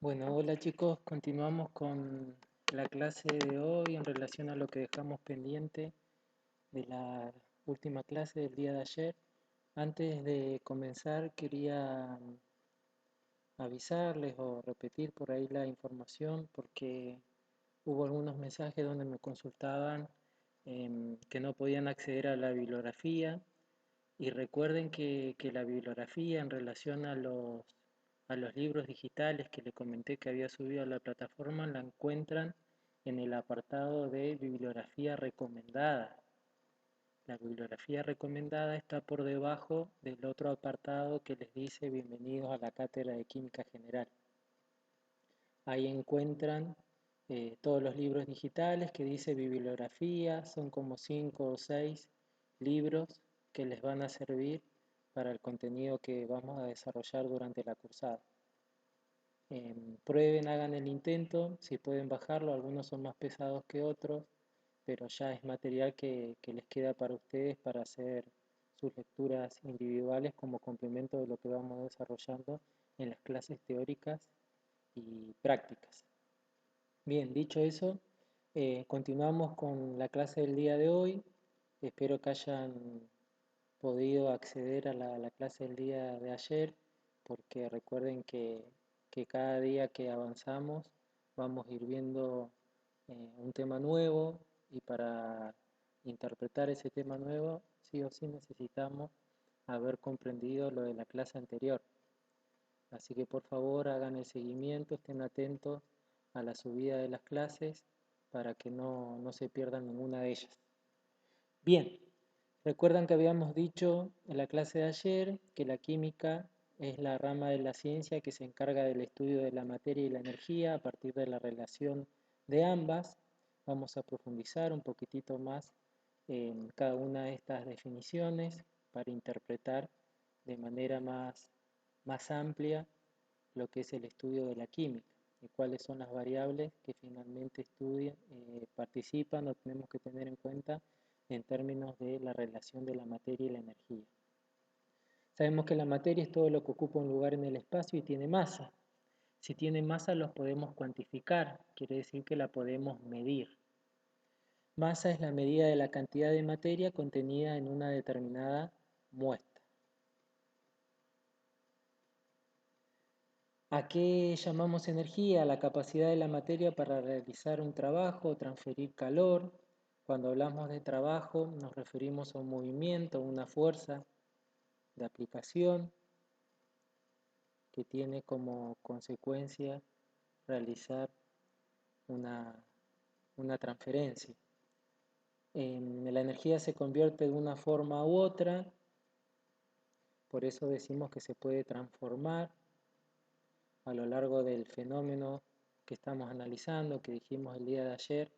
Bueno, hola chicos, continuamos con la clase de hoy en relación a lo que dejamos pendiente de la última clase del día de ayer. Antes de comenzar quería avisarles o repetir por ahí la información porque hubo algunos mensajes donde me consultaban que no podían acceder a la bibliografía y recuerden que la bibliografía en relación a los libros digitales que le comenté que había subido a la plataforma la encuentran en el apartado de bibliografía recomendada. La bibliografía recomendada está por debajo del otro apartado que les dice bienvenidos a la Cátedra de Química General. Ahí encuentran todos los libros digitales que dice bibliografía, son como 5 o 6 libros que les van a servir para el contenido que vamos a desarrollar durante la cursada. Prueben, hagan el intento, si pueden bajarlo, algunos son más pesados que otros, pero ya es material que les queda para ustedes para hacer sus lecturas individuales como complemento de lo que vamos desarrollando en las clases teóricas y prácticas. Bien, dicho eso, continuamos con la clase del día de hoy. Espero que hayan podido acceder a la clase del día de ayer, porque recuerden que cada día que avanzamos vamos a ir viendo un tema nuevo y para interpretar ese tema nuevo, sí o sí necesitamos haber comprendido lo de la clase anterior. Así que por favor hagan el seguimiento, estén atentos a la subida de las clases para que no se pierdan ninguna de ellas. Bien, recuerdan que habíamos dicho en la clase de ayer que la química es la rama de la ciencia que se encarga del estudio de la materia y la energía a partir de la relación de ambas. Vamos a profundizar un poquitito más en cada una de estas definiciones para interpretar de manera más amplia lo que es el estudio de la química y cuáles son las variables que finalmente participan o tenemos que tener en cuenta en términos de la relación de la materia y la energía. Sabemos que la materia es todo lo que ocupa un lugar en el espacio y tiene masa. Si tiene masa los podemos cuantificar, quiere decir que la podemos medir. Masa es la medida de la cantidad de materia contenida en una determinada muestra. ¿A qué llamamos energía? La capacidad de la materia para realizar un trabajo o transferir calor. Cuando hablamos de trabajo nos referimos a un movimiento, una fuerza de aplicación que tiene como consecuencia realizar una transferencia. La energía se convierte de una forma u otra, por eso decimos que se puede transformar a lo largo del fenómeno que estamos analizando, que dijimos el día de ayer.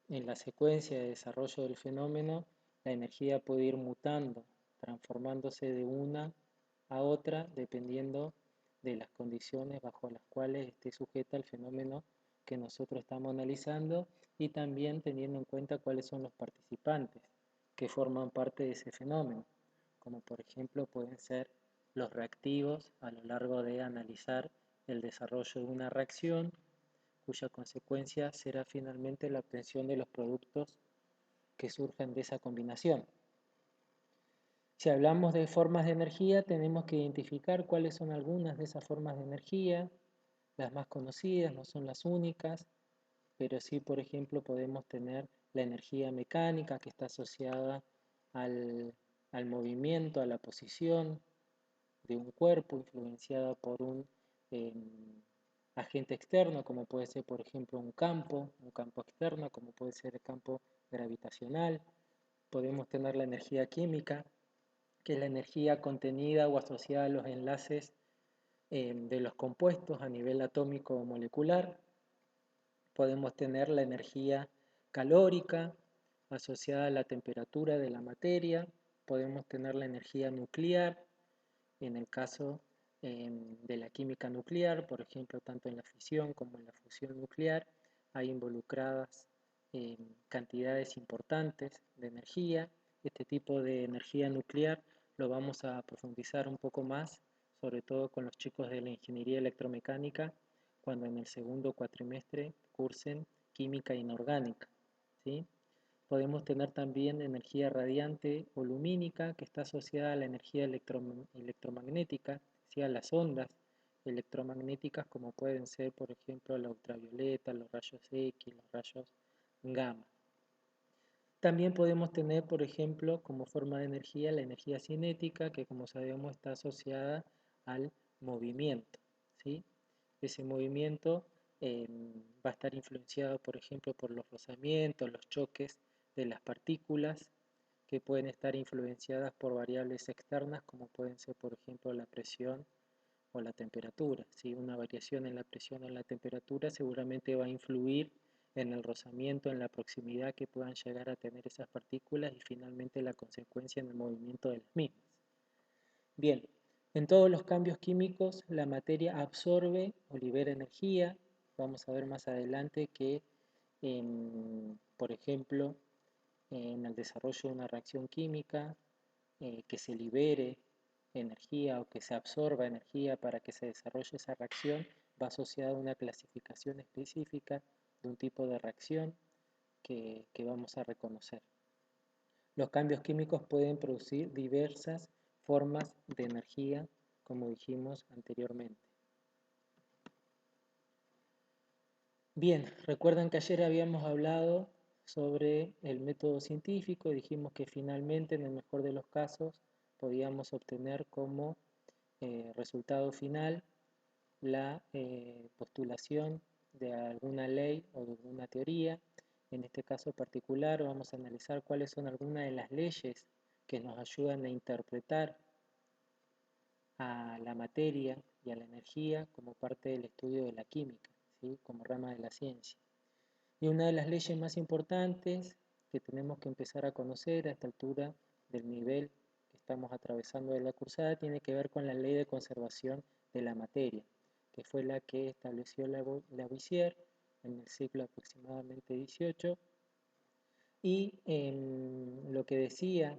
En la secuencia de desarrollo del fenómeno, la energía puede ir mutando, transformándose de una a otra dependiendo de las condiciones bajo las cuales esté sujeta el fenómeno que nosotros estamos analizando y también teniendo en cuenta cuáles son los participantes que forman parte de ese fenómeno, como por ejemplo pueden ser los reactivos a lo largo de analizar el desarrollo de una reacción cuya consecuencia será finalmente la obtención de los productos que surjan de esa combinación. Si hablamos de formas de energía, tenemos que identificar cuáles son algunas de esas formas de energía. Las más conocidas no son las únicas, pero sí, por ejemplo, podemos tener la energía mecánica que está asociada al movimiento, a la posición de un cuerpo, influenciada por un agente externo, como puede ser, por ejemplo, un campo externo, como puede ser el campo gravitacional. Podemos tener la energía química, que es la energía contenida o asociada a los enlaces de los compuestos a nivel atómico o molecular. Podemos tener la energía calórica, asociada a la temperatura de la materia. Podemos tener la energía nuclear, en el caso de la química nuclear, por ejemplo, tanto en la fisión como en la fusión nuclear, hay involucradas cantidades importantes de energía. Este tipo de energía nuclear lo vamos a profundizar un poco más, sobre todo con los chicos de la ingeniería electromecánica, cuando en el segundo cuatrimestre cursen química inorgánica, ¿sí? Podemos tener también energía radiante o lumínica, que está asociada a la energía electromagnética, ¿sí? A las ondas electromagnéticas, como pueden ser, por ejemplo, la ultravioleta, los rayos X, los rayos gamma. También podemos tener, por ejemplo, como forma de energía, la energía cinética, que como sabemos está asociada al movimiento, ¿sí? Ese movimiento va a estar influenciado, por ejemplo, por los rozamientos, los choques de las partículas, que pueden estar influenciadas por variables externas, como pueden ser, por ejemplo, la presión o la temperatura. ¿Sí? Una variación en la presión o en la temperatura seguramente va a influir en el rozamiento, en la proximidad que puedan llegar a tener esas partículas y finalmente la consecuencia en el movimiento de las mismas. Bien, en todos los cambios químicos la materia absorbe o libera energía. Vamos a ver más adelante que, por ejemplo, en el desarrollo de una reacción química, que se libere energía o que se absorba energía para que se desarrolle esa reacción, va asociada a una clasificación específica de un tipo de reacción que vamos a reconocer. Los cambios químicos pueden producir diversas formas de energía, como dijimos anteriormente. Bien, recuerdan que ayer habíamos hablado sobre el método científico y dijimos que finalmente, en el mejor de los casos, podíamos obtener como resultado final la postulación de alguna ley o de alguna teoría. En este caso particular vamos a analizar cuáles son algunas de las leyes que nos ayudan a interpretar a la materia y a la energía como parte del estudio de la química, ¿sí? Como rama de la ciencia. Y una de las leyes más importantes que tenemos que empezar a conocer a esta altura del nivel que estamos atravesando de la cursada tiene que ver con la ley de conservación de la materia, que fue la que estableció Lavoisier en el siglo aproximadamente XVIII. Y lo que decía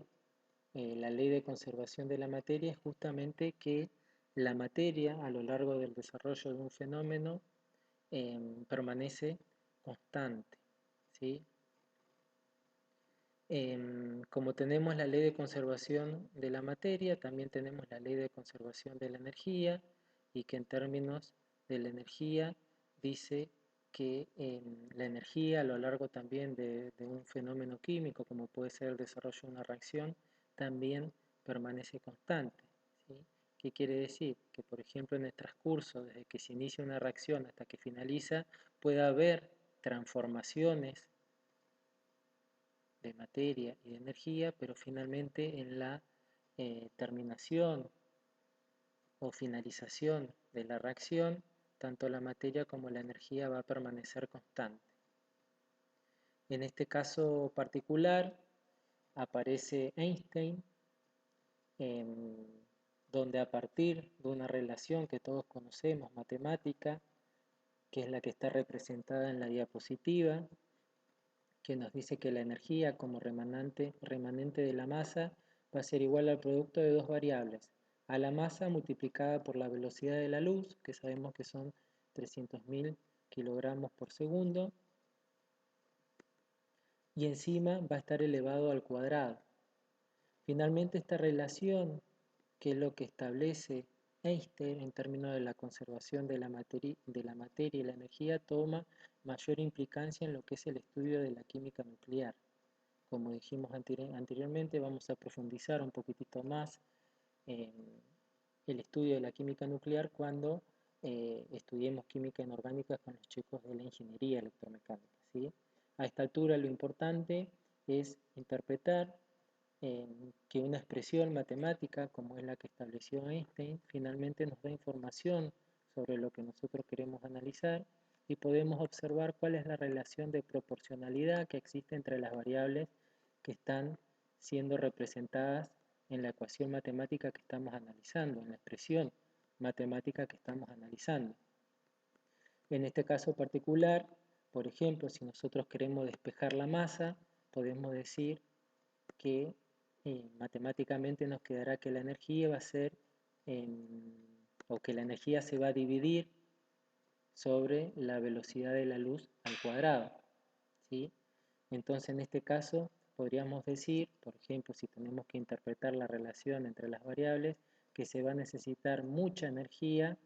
la ley de conservación de la materia es justamente que la materia a lo largo del desarrollo de un fenómeno permanece constante, ¿sí? Como tenemos la ley de conservación de la materia, también tenemos la ley de conservación de la energía, y que en términos de la energía dice que la energía a lo largo también de un fenómeno químico, como puede ser el desarrollo de una reacción, también permanece constante, ¿sí? ¿Qué quiere decir? Que por ejemplo en el transcurso, desde que se inicia una reacción hasta que finaliza, puede haber transformaciones de materia y de energía, pero finalmente en la terminación o finalización de la reacción, tanto la materia como la energía va a permanecer constante. En este caso particular aparece Einstein, donde a partir de una relación que todos conocemos, matemática, que es la que está representada en la diapositiva, que nos dice que la energía como remanente de la masa va a ser igual al producto de dos variables, a la masa multiplicada por la velocidad de la luz, que sabemos que son 300.000 kilogramos por segundo, y encima va a estar elevado al cuadrado. Finalmente esta relación, que es lo que establece Einstein en términos de la conservación de la materia y la energía, toma mayor implicancia en lo que es el estudio de la química nuclear. Como dijimos anteriormente, vamos a profundizar un poquitito más en el estudio de la química nuclear cuando estudiemos química inorgánica con los chicos de la ingeniería electromecánica, ¿sí? A esta altura lo importante es interpretar que una expresión matemática como es la que estableció Einstein finalmente nos da información sobre lo que nosotros queremos analizar, y podemos observar cuál es la relación de proporcionalidad que existe entre las variables que están siendo representadas en la ecuación matemática que estamos analizando, en la expresión matemática que estamos analizando. En este caso particular, por ejemplo, si nosotros queremos despejar la masa, podemos decir que matemáticamente nos quedará que la energía va a ser o que la energía se va a dividir sobre la velocidad de la luz al cuadrado, ¿sí? Entonces, en este caso, podríamos decir, por ejemplo, si tenemos que interpretar la relación entre las variables, que se va a necesitar mucha energía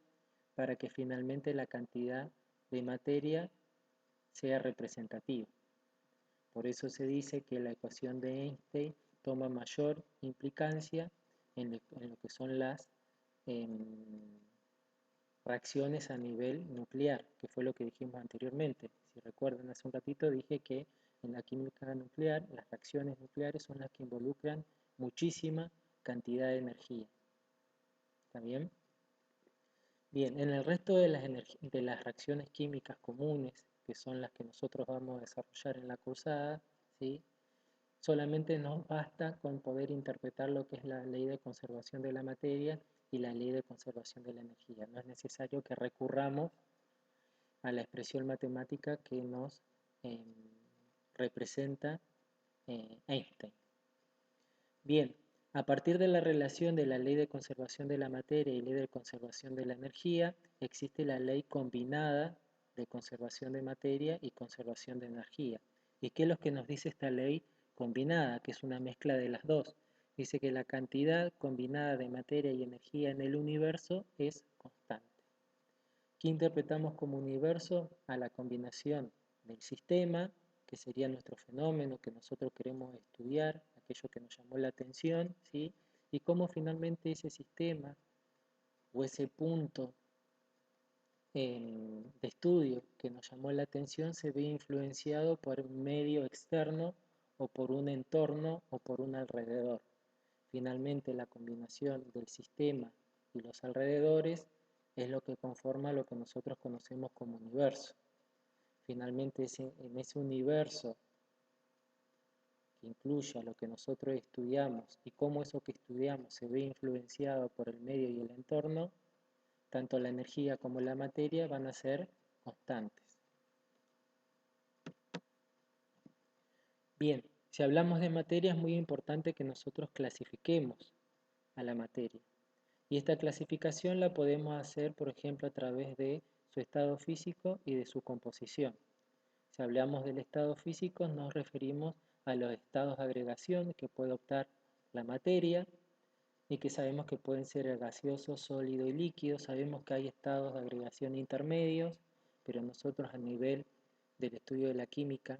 para que finalmente la cantidad de materia sea representativa. Por eso se dice que la ecuación de Einstein toma mayor implicancia en lo que son las reacciones a nivel nuclear, que fue lo que dijimos anteriormente. Si recuerdan, hace un ratito dije que en la química nuclear las reacciones nucleares son las que involucran muchísima cantidad de energía. ¿Está bien? Bien, en el resto de las reacciones químicas comunes, que son las que nosotros vamos a desarrollar en la cursada, ¿sí? Solamente nos basta con poder interpretar lo que es la ley de conservación de la materia y la ley de conservación de la energía. No es necesario que recurramos a la expresión matemática que nos representa Einstein. Bien, a partir de la relación de la ley de conservación de la materia y ley de conservación de la energía, existe la ley combinada de conservación de materia y conservación de energía. ¿Y qué es lo que nos dice esta ley combinada, que es una mezcla de las dos? Dice que la cantidad combinada de materia y energía en el universo es constante. ¿Qué interpretamos como universo? A la combinación del sistema, que sería nuestro fenómeno que nosotros queremos estudiar, aquello que nos llamó la atención, ¿sí? Y cómo finalmente ese sistema o ese punto de estudio que nos llamó la atención se ve influenciado por un medio externo o por un entorno o por un alrededor. Finalmente, la combinación del sistema y los alrededores es lo que conforma lo que nosotros conocemos como universo. Finalmente, en ese universo que incluye a lo que nosotros estudiamos y cómo eso que estudiamos se ve influenciado por el medio y el entorno, tanto la energía como la materia van a ser constantes. Bien, si hablamos de materia es muy importante que nosotros clasifiquemos a la materia. Y esta clasificación la podemos hacer, por ejemplo, a través de su estado físico y de su composición. Si hablamos del estado físico, nos referimos a los estados de agregación que puede optar la materia y que sabemos que pueden ser gaseoso, sólido y líquido. Sabemos que hay estados de agregación intermedios, pero nosotros a nivel del estudio de la química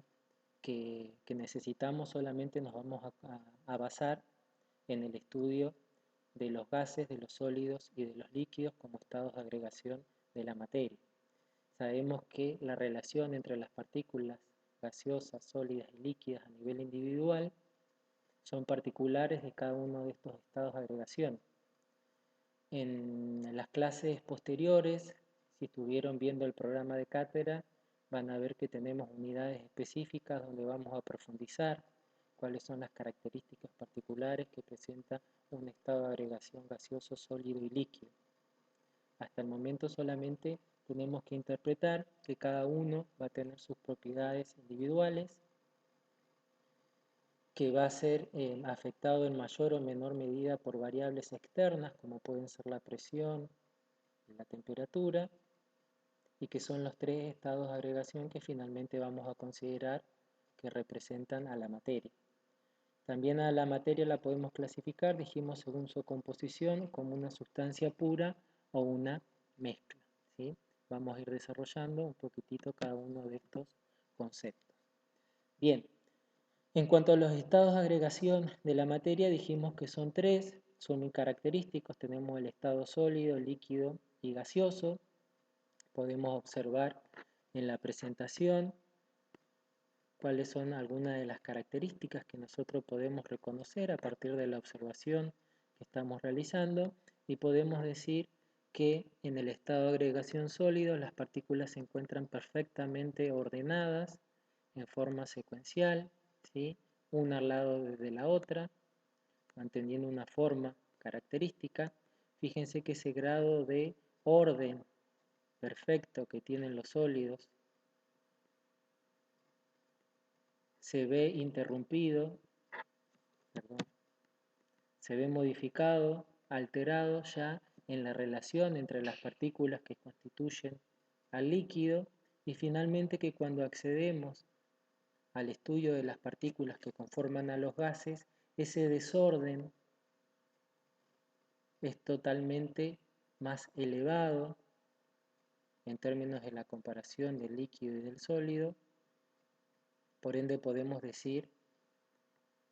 que necesitamos solamente nos vamos a basar en el estudio de los gases, de los sólidos y de los líquidos como estados de agregación de la materia. Sabemos que la relación entre las partículas gaseosas, sólidas y líquidas a nivel individual son particulares de cada uno de estos estados de agregación. En las clases posteriores, si estuvieron viendo el programa de cátedra, van a ver que tenemos unidades específicas donde vamos a profundizar cuáles son las características particulares que presenta un estado de agregación gaseoso, sólido y líquido. Hasta el momento solamente tenemos que interpretar que cada uno va a tener sus propiedades individuales, que va a ser afectado en mayor o menor medida por variables externas, como pueden ser la presión y la temperatura, y que son los tres estados de agregación que finalmente vamos a considerar que representan a la materia. También a la materia la podemos clasificar, dijimos, según su composición, como una sustancia pura o una mezcla, ¿sí? Vamos a ir desarrollando un poquitito cada uno de estos conceptos. Bien, en cuanto a los estados de agregación de la materia, dijimos que son tres, son muy característicos. Tenemos el estado sólido, líquido y gaseoso. Podemos observar en la presentación cuáles son algunas de las características que nosotros podemos reconocer a partir de la observación que estamos realizando y podemos decir que en el estado de agregación sólido las partículas se encuentran perfectamente ordenadas en forma secuencial, ¿sí? Una al lado de la otra, manteniendo una forma característica. Fíjense que ese grado de orden perfecto que tienen los sólidos se ve interrumpido, perdón, se ve modificado, alterado ya en la relación entre las partículas que constituyen al líquido, y finalmente que cuando accedemos al estudio de las partículas que conforman a los gases, ese desorden es totalmente más elevado en términos de la comparación del líquido y del sólido. Por ende podemos decir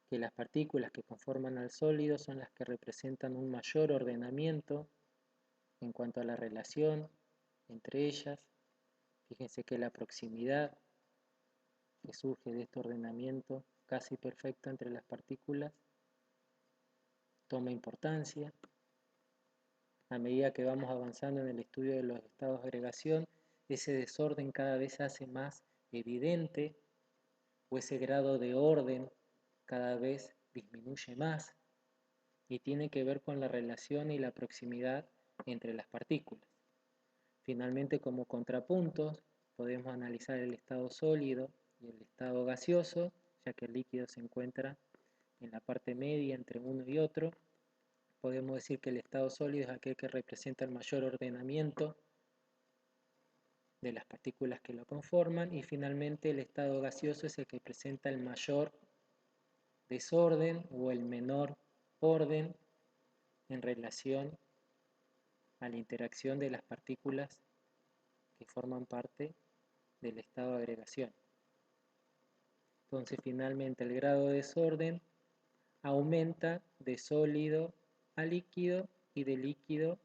que las partículas que conforman al sólido son las que representan un mayor ordenamiento en cuanto a la relación entre ellas. Fíjense que la proximidad que surge de este ordenamiento casi perfecto entre las partículas toma importancia. A medida que vamos avanzando en el estudio de los estados de agregación, ese desorden cada vez se hace más evidente, o ese grado de orden cada vez disminuye más, y tiene que ver con la relación y la proximidad entre las partículas. Finalmente, como contrapuntos, podemos analizar el estado sólido y el estado gaseoso, ya que el líquido se encuentra en la parte media entre uno y otro. Podemos decir que el estado sólido es aquel que representa el mayor ordenamiento de las partículas que lo conforman, y finalmente el estado gaseoso es el que presenta el mayor desorden o el menor orden en relación a la interacción de las partículas que forman parte del estado de agregación. Entonces finalmente el grado de desorden aumenta de sólido a líquido y de líquido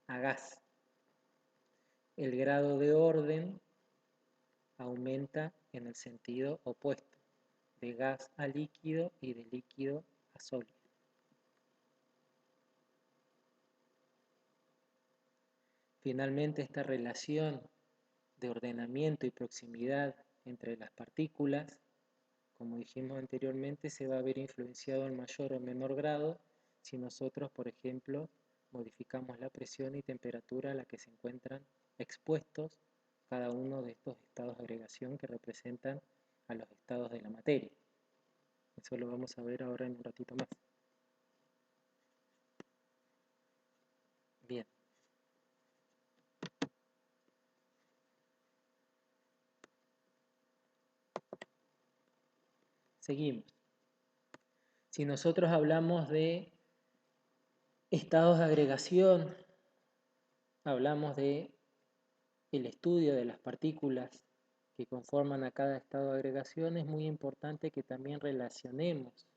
a gas. El grado de orden aumenta en el sentido opuesto, de gas a líquido y de líquido a sólido. Finalmente, esta relación de ordenamiento y proximidad entre las partículas, como dijimos anteriormente, se va a ver influenciado en mayor o menor grado si nosotros, por ejemplo, modificamos la presión y temperatura a la que se encuentran expuestos cada uno de estos estados de agregación que representan a los estados de la materia. Eso lo vamos a ver ahora en un ratito más. Bien. Seguimos. Si nosotros hablamos de estados de agregación, hablamos de el estudio de las partículas que conforman a cada estado de agregación, es muy importante que también relacionemos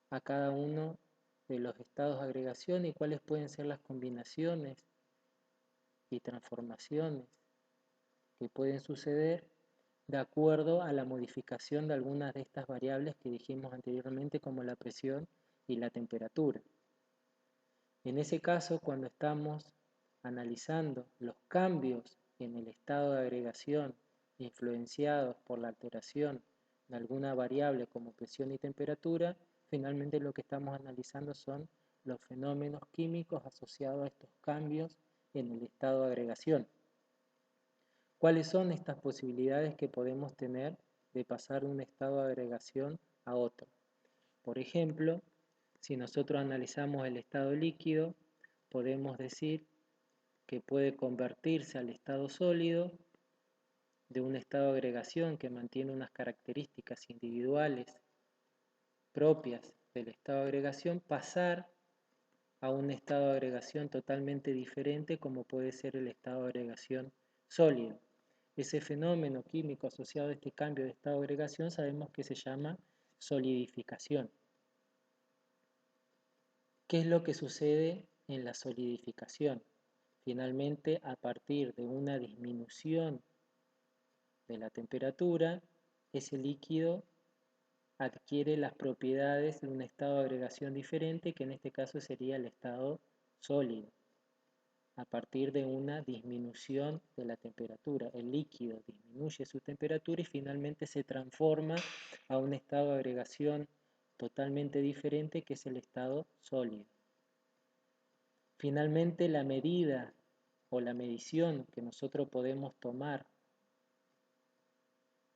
a cada uno de los estados de agregación y cuáles pueden ser las combinaciones y transformaciones que pueden suceder de acuerdo a la modificación de algunas de estas variables que dijimos anteriormente, como la presión y la temperatura. En ese caso, cuando estamos analizando los cambios en el estado de agregación influenciados por la alteración de alguna variable como presión y temperatura, finalmente lo que estamos analizando son los fenómenos químicos asociados a estos cambios en el estado de agregación. ¿Cuáles son estas posibilidades que podemos tener de pasar de un estado de agregación a otro? Por ejemplo, si nosotros analizamos el estado líquido, podemos decir que puede convertirse al estado sólido de un estado de agregación que mantiene unas características individuales propias del estado de agregación, pasar a un estado de agregación totalmente diferente como puede ser el estado de agregación sólido. Ese fenómeno químico asociado a este cambio de estado de agregación sabemos que se llama solidificación. ¿Qué es lo que sucede en la solidificación? Finalmente, a partir de una disminución de la temperatura, ese líquido adquiere las propiedades de un estado de agregación diferente, que en este caso sería el estado sólido. A partir de una disminución de la temperatura, el líquido disminuye su temperatura y finalmente se transforma a un estado de agregación totalmente diferente, que es el estado sólido. Finalmente, la medida o la medición que nosotros podemos tomar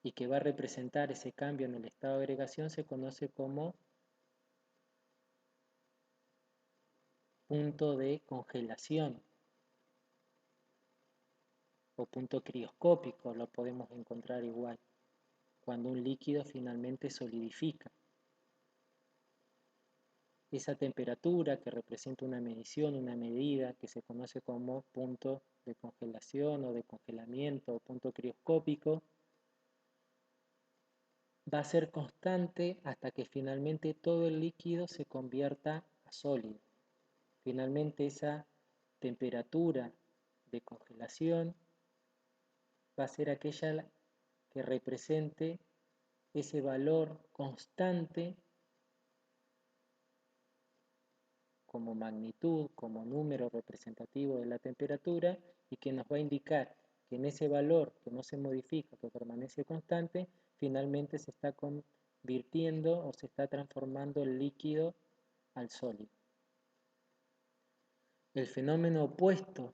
y que va a representar ese cambio en el estado de agregación se conoce como punto de congelación o punto crioscópico, lo podemos encontrar igual, cuando un líquido finalmente solidifica. Esa temperatura que representa una medición, una medida que se conoce como punto de congelación o de congelamiento o punto crioscópico, va a ser constante hasta que finalmente todo el líquido se convierta a sólido. Finalmente esa temperatura de congelación va a ser aquella que represente ese valor constante como magnitud, como número representativo de la temperatura y que nos va a indicar que en ese valor que no se modifica, que permanece constante, finalmente se está convirtiendo o se está transformando el líquido al sólido. El fenómeno opuesto,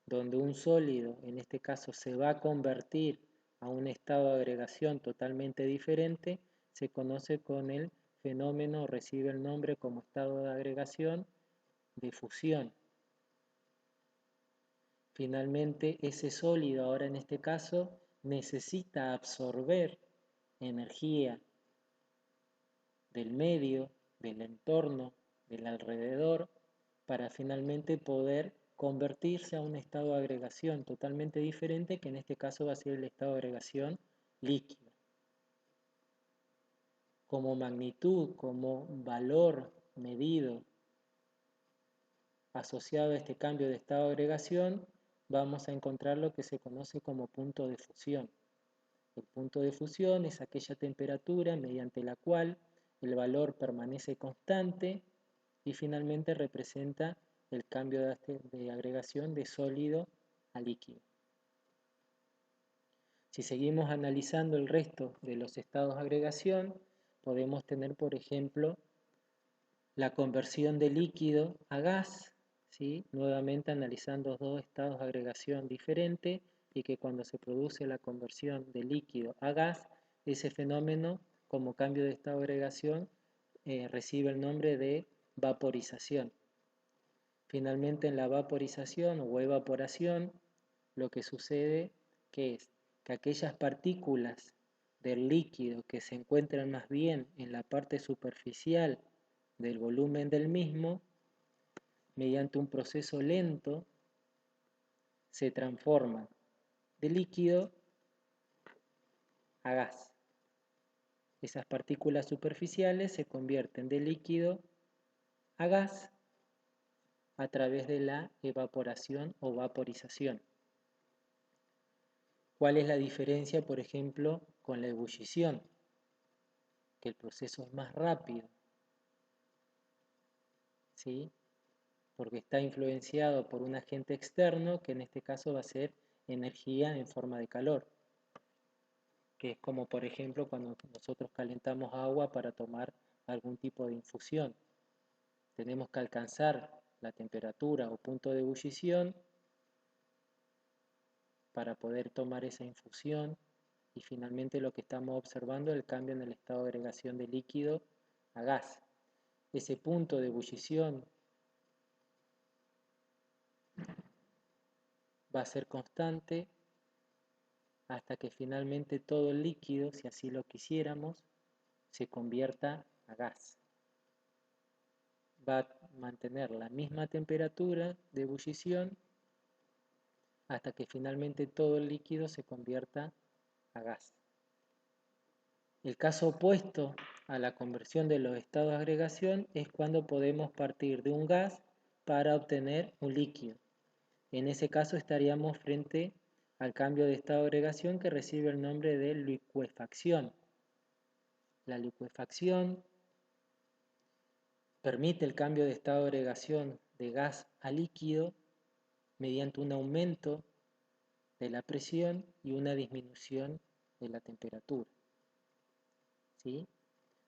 donde un sólido, en este caso, se va a convertir a un estado de agregación totalmente diferente, se conoce con el fenómeno, recibe el nombre como estado de agregación de fusión. Finalmente, ese sólido, ahora en este caso, necesita absorber energía del medio, del entorno, del alrededor, para finalmente poder convertirse a un estado de agregación totalmente diferente, que en este caso va a ser el estado de agregación líquido. Como magnitud, como valor medido asociado a este cambio de estado de agregación, vamos a encontrar lo que se conoce como punto de fusión. El punto de fusión es aquella temperatura mediante la cual el valor permanece constante y finalmente representa el cambio de agregación de sólido a líquido. Si seguimos analizando el resto de los estados de agregación, podemos tener, por ejemplo, la conversión de líquido a gas, ¿sí? Nuevamente analizando dos estados de agregación diferentes y que cuando se produce la conversión de líquido a gas, ese fenómeno como cambio de estado de agregación recibe el nombre de vaporización. Finalmente en la vaporización o evaporación lo que sucede es que aquellas partículas del líquido que se encuentran más bien en la parte superficial del volumen del mismo, mediante un proceso lento, se transforman de líquido a gas. Esas partículas superficiales se convierten de líquido a gas a través de la evaporación o vaporización. ¿Cuál es la diferencia, por ejemplo, con la ebullición? Que el proceso es más rápido, ¿sí? Porque está influenciado por un agente externo que en este caso va a ser energía en forma de calor, que es como por ejemplo cuando nosotros calentamos agua para tomar algún tipo de infusión. Tenemos que alcanzar la temperatura o punto de ebullición para poder tomar esa infusión y finalmente lo que estamos observando es el cambio en el estado de agregación de líquido a gas. Ese punto de ebullición va a ser constante hasta que finalmente todo el líquido, si así lo quisiéramos, se convierta a gas. Va a mantener la misma temperatura de ebullición hasta que finalmente todo el líquido se convierta a gas. El caso opuesto a la conversión de los estados de agregación es cuando podemos partir de un gas para obtener un líquido. En ese caso estaríamos frente al cambio de estado de agregación que recibe el nombre de licuefacción. La licuefacción permite el cambio de estado de agregación de gas a líquido mediante un aumento de la presión y una disminución de la temperatura. ¿Sí?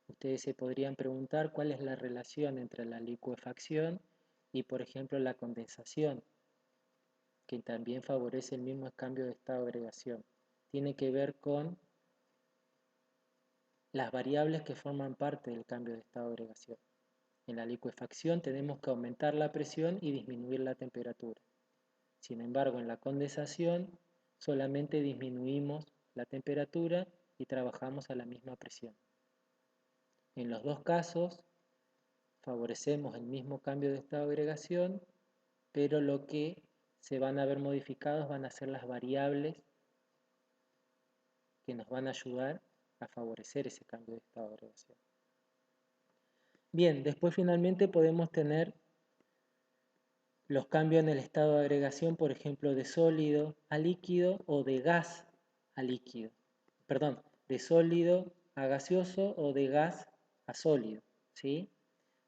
Ustedes se podrían preguntar cuál es la relación entre la licuefacción y, por ejemplo, la condensación, que también favorece el mismo cambio de estado de agregación. Tiene que ver con las variables que forman parte del cambio de estado de agregación. En la licuefacción tenemos que aumentar la presión y disminuir la temperatura. Sin embargo, en la condensación solamente disminuimos la temperatura y trabajamos a la misma presión. En los dos casos favorecemos el mismo cambio de estado de agregación, pero lo que se van a ver modificados van a ser las variables que nos van a ayudar a favorecer ese cambio de estado de agregación. Bien, después finalmente podemos tener los cambios en el estado de agregación, por ejemplo, de sólido a líquido o de gas a líquido. Perdón, de sólido a gaseoso o de gas a sólido, ¿sí?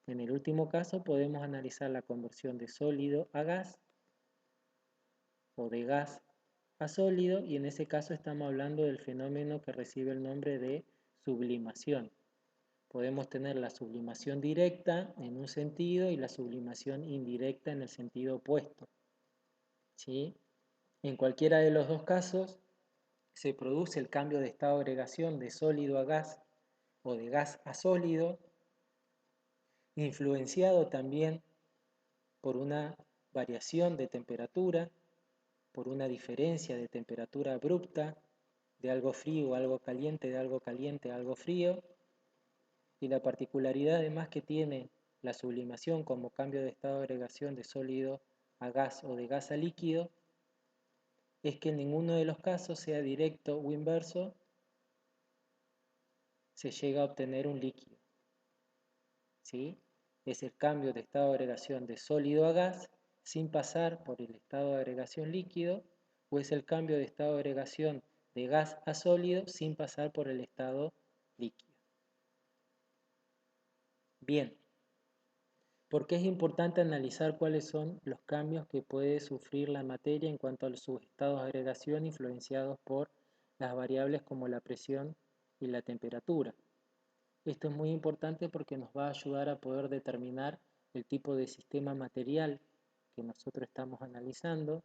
En el último caso podemos analizar la conversión de sólido a gas o de gas a sólido, y en ese caso estamos hablando del fenómeno que recibe el nombre de sublimación. Podemos tener la sublimación directa en un sentido y la sublimación indirecta en el sentido opuesto, ¿sí? En cualquiera de los dos casos se produce el cambio de estado de agregación de sólido a gas o de gas a sólido, influenciado también por una variación de temperatura, por una diferencia de temperatura abrupta, de algo frío a algo caliente, de algo caliente a algo frío, y la particularidad además que tiene la sublimación como cambio de estado de agregación de sólido a gas o de gas a líquido es que en ninguno de los casos, sea directo o inverso, se llega a obtener un líquido, ¿sí? Es el cambio de estado de agregación de sólido a gas sin pasar por el estado de agregación líquido, o es el cambio de estado de agregación de gas a sólido sin pasar por el estado líquido. Bien, ¿por qué es importante analizar cuáles son los cambios que puede sufrir la materia en cuanto a sus estados de agregación influenciados por las variables como la presión y la temperatura? Esto es muy importante porque nos va a ayudar a poder determinar el tipo de sistema material que nosotros estamos analizando,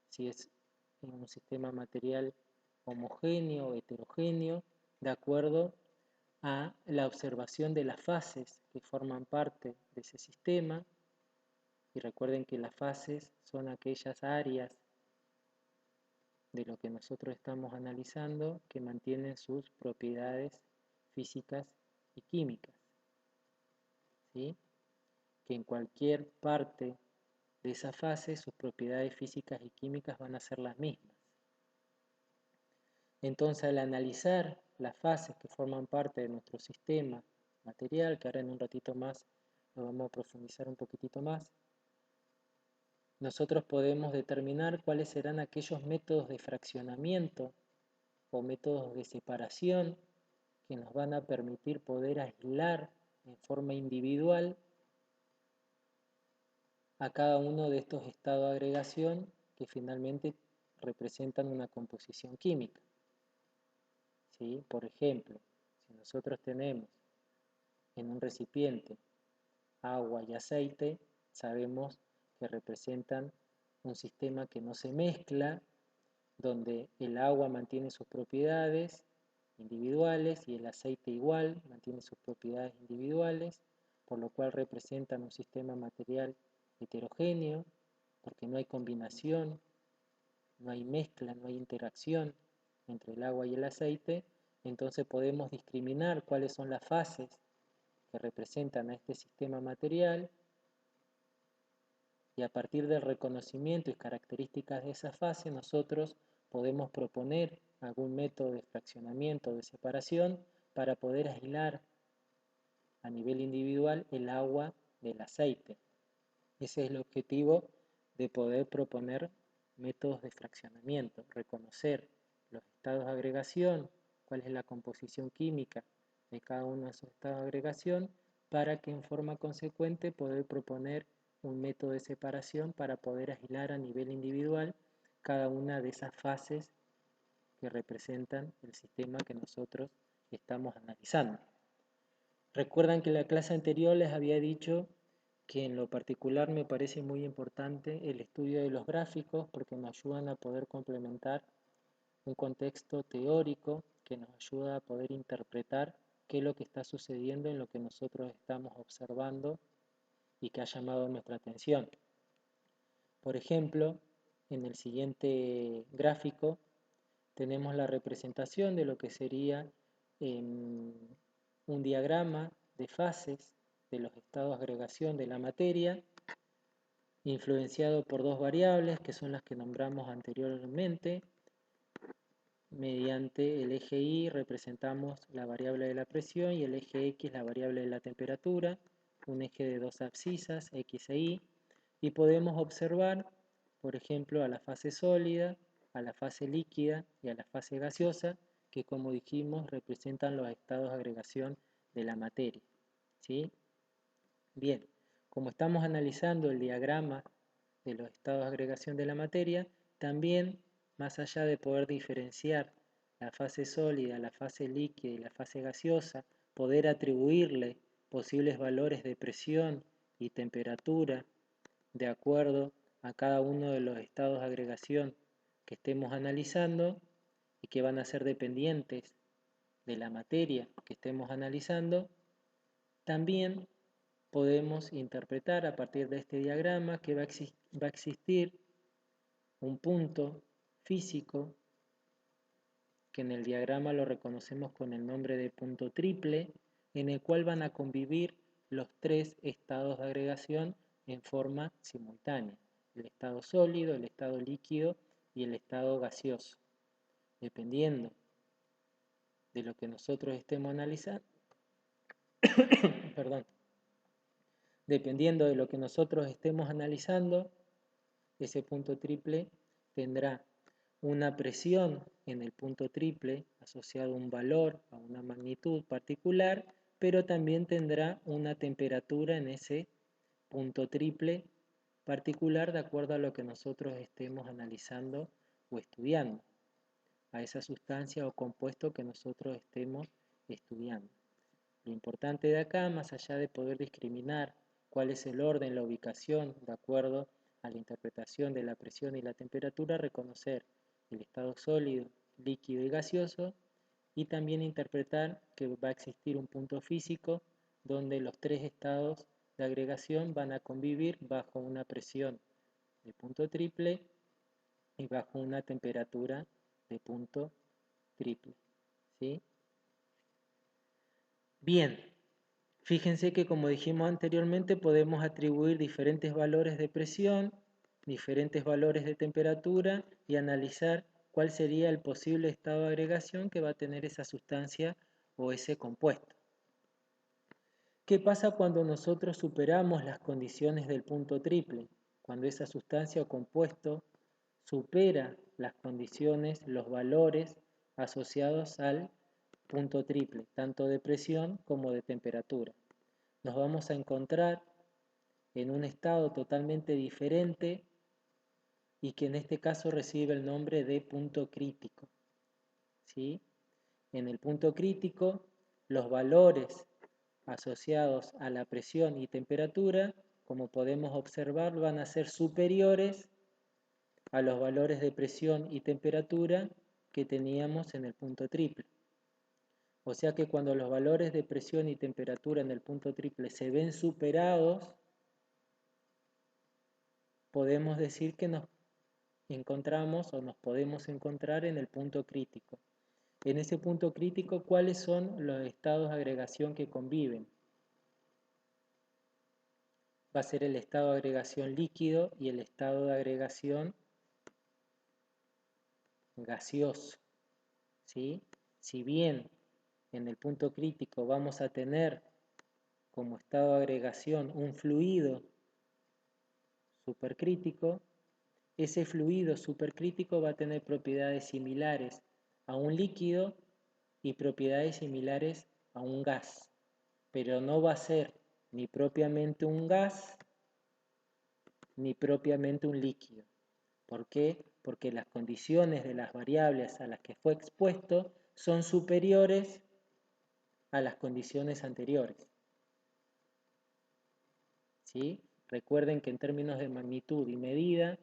si es un sistema material homogéneo o heterogéneo, de acuerdo a la observación de las fases que forman parte de ese sistema. Y recuerden que las fases son aquellas áreas de lo que nosotros estamos analizando que mantienen sus propiedades físicas y químicas, ¿sí? Que en cualquier parte de esa fase sus propiedades físicas y químicas van a ser las mismas. Entonces, al analizar las fases que forman parte de nuestro sistema material, que ahora en un ratito más lo vamos a profundizar un poquitito más, nosotros podemos determinar cuáles serán aquellos métodos de fraccionamiento o métodos de separación que nos van a permitir poder aislar en forma individual a cada uno de estos estados de agregación que finalmente representan una composición química, ¿sí? Por ejemplo, si nosotros tenemos en un recipiente agua y aceite, sabemos que representan un sistema que no se mezcla, donde el agua mantiene sus propiedades individuales y el aceite igual mantiene sus propiedades individuales, por lo cual representan un sistema material heterogéneo, porque no hay combinación, no hay mezcla, no hay interacción entre el agua y el aceite. Entonces podemos discriminar cuáles son las fases que representan a este sistema material, y a partir del reconocimiento y características de esa fase nosotros podemos proponer algún método de fraccionamiento o de separación para poder aislar a nivel individual el agua del aceite. Ese es el objetivo de poder proponer métodos de fraccionamiento, reconocer los estados de agregación, cuál es la composición química de cada uno de esos estados de agregación, para que en forma consecuente poder proponer un método de separación para poder aislar a nivel individual cada una de esas fases que representan el sistema que nosotros estamos analizando. Recuerdan que en la clase anterior les había dicho que en lo particular me parece muy importante el estudio de los gráficos porque nos ayudan a poder complementar un contexto teórico que nos ayuda a poder interpretar qué es lo que está sucediendo en lo que nosotros estamos observando y que ha llamado nuestra atención. Por ejemplo, en el siguiente gráfico tenemos la representación de lo que sería un diagrama de fases de los estados de agregación de la materia, influenciado por dos variables que son las que nombramos anteriormente. Mediante el eje Y representamos la variable de la presión y el eje X la variable de la temperatura, un eje de dos abscisas, X e Y, y podemos observar, por ejemplo, a la fase sólida, a la fase líquida y a la fase gaseosa, que como dijimos representan los estados de agregación de la materia. ¿Sí? Bien, como estamos analizando el diagrama de los estados de agregación de la materia, también, más allá de poder diferenciar la fase sólida, la fase líquida y la fase gaseosa, poder atribuirle posibles valores de presión y temperatura de acuerdo a cada uno de los estados de agregación que estemos analizando y que van a ser dependientes de la materia que estemos analizando, también podemos interpretar a partir de este diagrama que va a existir un punto físico que en el diagrama lo reconocemos con el nombre de punto triple, en el cual van a convivir los tres estados de agregación en forma simultánea: el estado sólido, el estado líquido y el estado gaseoso. Dependiendo de lo que nosotros estemos analizando, perdón, dependiendo de lo que nosotros estemos analizando, ese punto triple tendrá una presión en el punto triple asociado a un valor, a una magnitud particular, pero también tendrá una temperatura en ese punto triple particular de acuerdo a lo que nosotros estemos analizando o estudiando, a esa sustancia o compuesto que nosotros estemos estudiando. Lo importante de acá, más allá de poder discriminar cuál es el orden, la ubicación, de acuerdo a la interpretación de la presión y la temperatura, reconocer el estado sólido, líquido y gaseoso, y también interpretar que va a existir un punto físico donde los tres estados de agregación van a convivir bajo una presión de punto triple y bajo una temperatura de punto triple. ¿Sí? Bien, fíjense que como dijimos anteriormente podemos atribuir diferentes valores de presión, diferentes valores de temperatura y analizar cuál sería el posible estado de agregación que va a tener esa sustancia o ese compuesto. ¿Qué pasa cuando nosotros superamos las condiciones del punto triple? Cuando esa sustancia o compuesto supera las condiciones, los valores asociados al punto triple, tanto de presión como de temperatura. Nos vamos a encontrar en un estado totalmente diferente y que en este caso recibe el nombre de punto crítico. ¿Sí? En el punto crítico, los valores asociados a la presión y temperatura, como podemos observar, van a ser superiores a los valores de presión y temperatura que teníamos en el punto triple. O sea que cuando los valores de presión y temperatura en el punto triple se ven superados, podemos decir que nos encontramos o nos podemos encontrar en el punto crítico. En ese punto crítico, ¿cuáles son los estados de agregación que conviven? Va a ser el estado de agregación líquido y el estado de agregación gaseoso. ¿Sí? Si bien en el punto crítico vamos a tener como estado de agregación un fluido supercrítico, ese fluido supercrítico va a tener propiedades similares a un líquido y propiedades similares a un gas, pero no va a ser ni propiamente un gas ni propiamente un líquido. ¿Por qué? Porque las condiciones de las variables a las que fue expuesto son superiores a las condiciones anteriores. ¿Sí? Recuerden que en términos de magnitud y medida,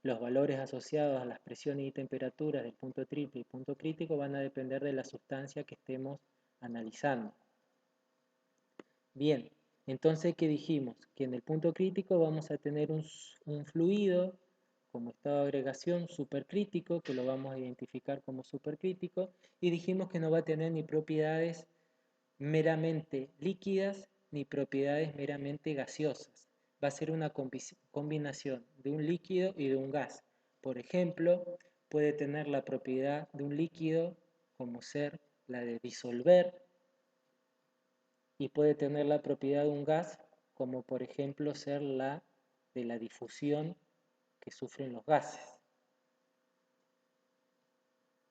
los valores asociados a las presiones y temperaturas del punto triple y punto crítico van a depender de la sustancia que estemos analizando. Bien, entonces, ¿qué dijimos? Que en el punto crítico vamos a tener un fluido como estado de agregación supercrítico, que lo vamos a identificar como supercrítico, y dijimos que no va a tener ni propiedades meramente líquidas ni propiedades meramente gaseosas. Va a ser una combinación de un líquido y de un gas. Por ejemplo, puede tener la propiedad de un líquido como ser la de disolver, y puede tener la propiedad de un gas como por ejemplo ser la de la difusión que sufren los gases.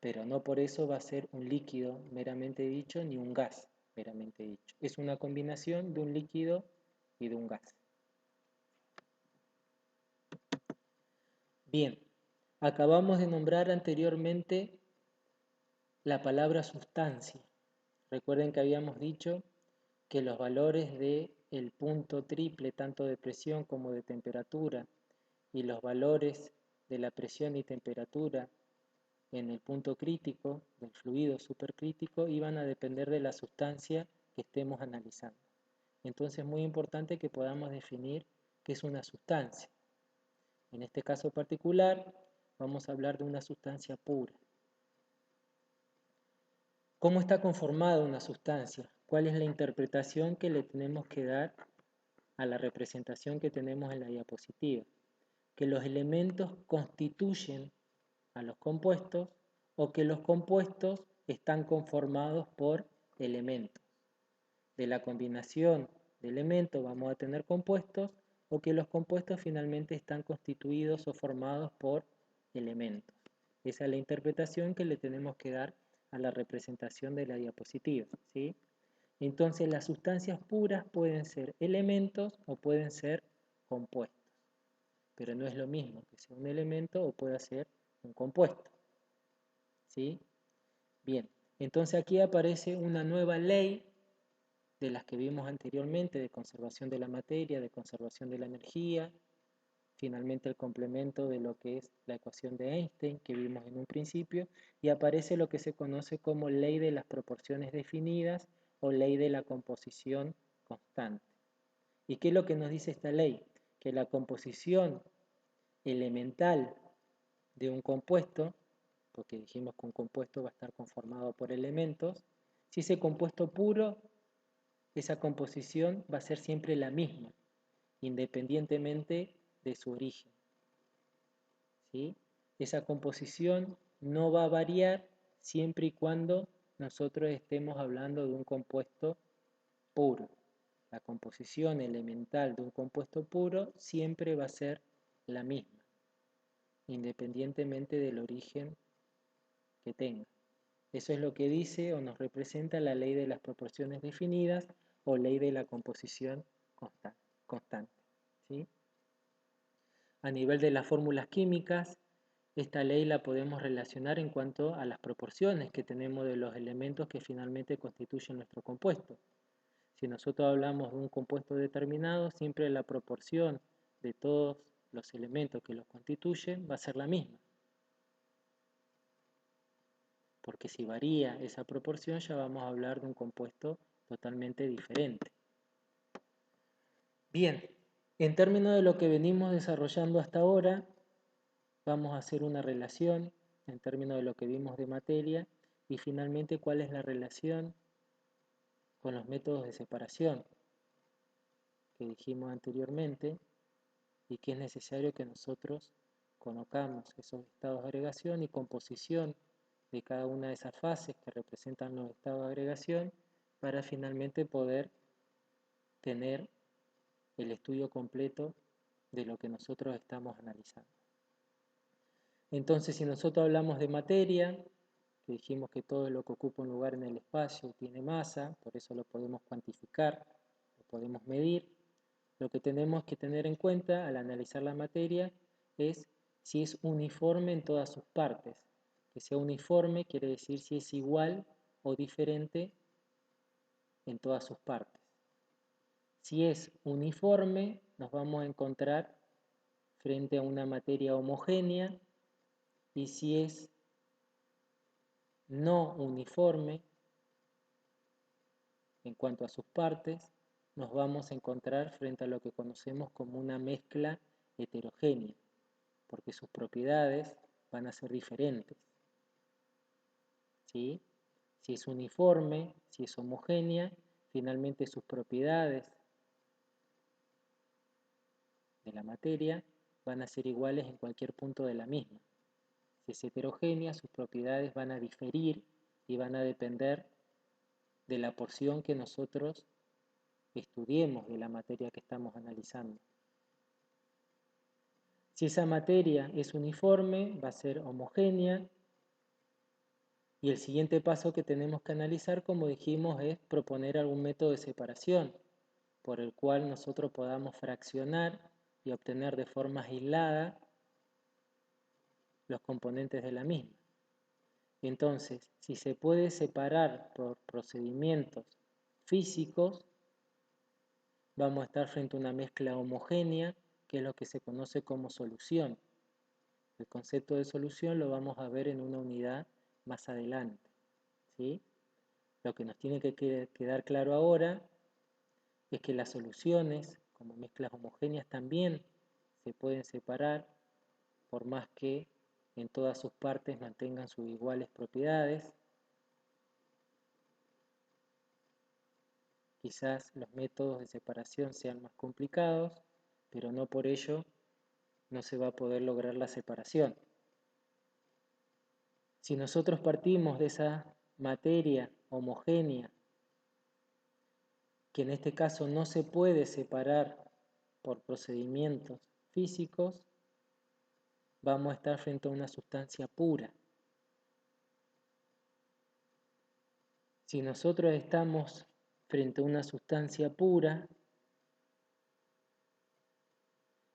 Pero no por eso va a ser un líquido meramente dicho ni un gas meramente dicho. Es una combinación de un líquido y de un gas. Bien, acabamos de nombrar anteriormente la palabra sustancia. Recuerden que habíamos dicho que los valores del punto triple, tanto de presión como de temperatura, y los valores de la presión y temperatura en el punto crítico, del fluido supercrítico, iban a depender de la sustancia que estemos analizando. Entonces es muy importante que podamos definir qué es una sustancia. En este caso particular vamos a hablar de una sustancia pura. ¿Cómo está conformada una sustancia? ¿Cuál es la interpretación que le tenemos que dar a la representación que tenemos en la diapositiva? Que los elementos constituyen a los compuestos o que los compuestos están conformados por elementos. De la combinación de elementos vamos a tener compuestos, o que los compuestos finalmente están constituidos o formados por elementos. Esa es la interpretación que le tenemos que dar a la representación de la diapositiva, ¿sí? Entonces las sustancias puras pueden ser elementos o pueden ser compuestos, pero no es lo mismo que sea un elemento o pueda ser un compuesto, ¿sí? Bien, entonces aquí aparece una nueva ley de las que vimos anteriormente, de conservación de la materia, de conservación de la energía, finalmente el complemento de lo que es la ecuación de Einstein que vimos en un principio, y aparece lo que se conoce como ley de las proporciones definidas o ley de la composición constante. ¿Y qué es lo que nos dice esta ley? Que la composición elemental de un compuesto, porque dijimos que un compuesto va a estar conformado por elementos, si ese compuesto puro, esa composición va a ser siempre la misma, independientemente de su origen, ¿sí? Esa composición no va a variar siempre y cuando nosotros estemos hablando de un compuesto puro. La composición elemental de un compuesto puro siempre va a ser la misma, independientemente del origen que tenga. Eso es lo que dice o nos representa la ley de las proporciones definidas o ley de la composición constante, ¿sí? A nivel de las fórmulas químicas, esta ley la podemos relacionar en cuanto a las proporciones que tenemos de los elementos que finalmente constituyen nuestro compuesto. Si nosotros hablamos de un compuesto determinado, siempre la proporción de todos los elementos que los constituyen va a ser la misma. Porque si varía esa proporción ya vamos a hablar de un compuesto totalmente diferente. Bien, en términos de lo que venimos desarrollando hasta ahora, vamos a hacer una relación en términos de lo que vimos de materia y finalmente cuál es la relación con los métodos de separación que dijimos anteriormente y que es necesario que nosotros conozcamos esos estados de agregación y composición de cada una de esas fases que representan los estados de agregación para finalmente poder tener el estudio completo de lo que nosotros estamos analizando. Entonces, si nosotros hablamos de materia, que dijimos que todo lo que ocupa un lugar en el espacio tiene masa, por eso lo podemos cuantificar, lo podemos medir, lo que tenemos que tener en cuenta al analizar la materia es si es uniforme en todas sus partes. Que sea uniforme quiere decir si es igual o diferente en todas sus partes. Si es uniforme, nos vamos a encontrar frente a una materia homogénea, y si es no uniforme, en cuanto a sus partes, nos vamos a encontrar frente a lo que conocemos como una mezcla heterogénea, porque sus propiedades van a ser diferentes. ¿Sí? Si es uniforme, si es homogénea, finalmente sus propiedades de la materia van a ser iguales en cualquier punto de la misma. Si es heterogénea, sus propiedades van a diferir y van a depender de la porción que nosotros estudiemos de la materia que estamos analizando. Si esa materia es uniforme, va a ser homogénea. Y el siguiente paso que tenemos que analizar, como dijimos, es proponer algún método de separación por el cual nosotros podamos fraccionar y obtener de forma aislada los componentes de la misma. Entonces, si se puede separar por procedimientos físicos, vamos a estar frente a una mezcla homogénea, que es lo que se conoce como solución. El concepto de solución lo vamos a ver en una unidad más adelante, ¿sí? Lo que nos tiene que quedar claro ahora es que las soluciones, como mezclas homogéneas, también se pueden separar, por más que en todas sus partes mantengan sus iguales propiedades. Quizás los métodos de separación sean más complicados, pero no por ello no se va a poder lograr la separación. Si nosotros partimos de esa materia homogénea, que en este caso no se puede separar por procedimientos físicos, vamos a estar frente a una sustancia pura. Si nosotros estamos frente a una sustancia pura,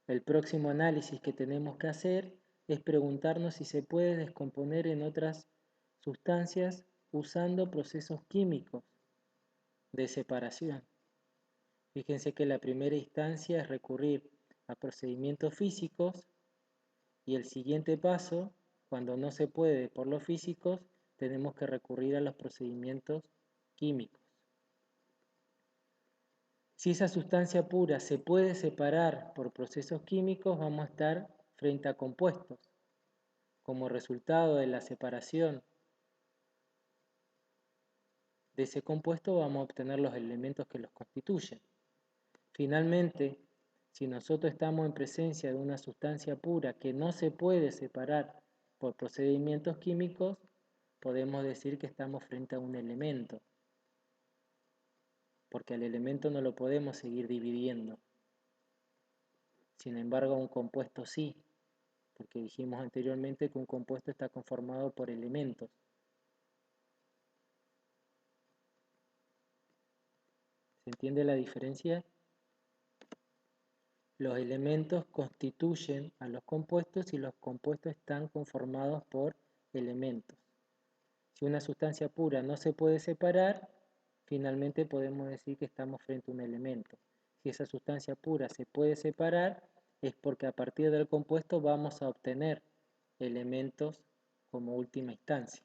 el próximo análisis que tenemos que hacer es preguntarnos si se puede descomponer en otras sustancias usando procesos químicos de separación. Fíjense que la primera instancia es recurrir a procedimientos físicos y el siguiente paso, cuando no se puede por los físicos, tenemos que recurrir a los procedimientos químicos. Si esa sustancia pura se puede separar por procesos químicos, vamos a estar frente a compuestos. Como resultado de la separación de ese compuesto, vamos a obtener los elementos que los constituyen. Finalmente, si nosotros estamos en presencia de una sustancia pura que no se puede separar por procedimientos químicos, podemos decir que estamos frente a un elemento, porque al elemento no lo podemos seguir dividiendo. Sin embargo, un compuesto sí, porque dijimos anteriormente que un compuesto está conformado por elementos. ¿Se entiende la diferencia? Los elementos constituyen a los compuestos y los compuestos están conformados por elementos. Si una sustancia pura no se puede separar, finalmente podemos decir que estamos frente a un elemento. Si esa sustancia pura se puede separar, es porque a partir del compuesto vamos a obtener elementos como última instancia.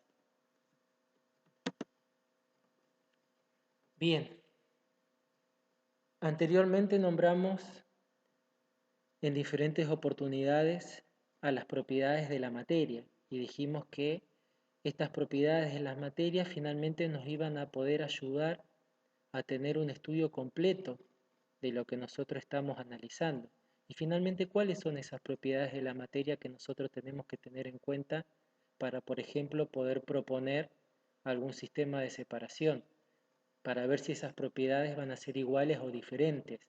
Bien, anteriormente nombramos en diferentes oportunidades a las propiedades de la materia y dijimos que estas propiedades de las materias finalmente nos iban a poder ayudar a tener un estudio completo de lo que nosotros estamos analizando. Y finalmente, ¿cuáles son esas propiedades de la materia que nosotros tenemos que tener en cuenta para, por ejemplo, poder proponer algún sistema de separación? Para ver si esas propiedades van a ser iguales o diferentes,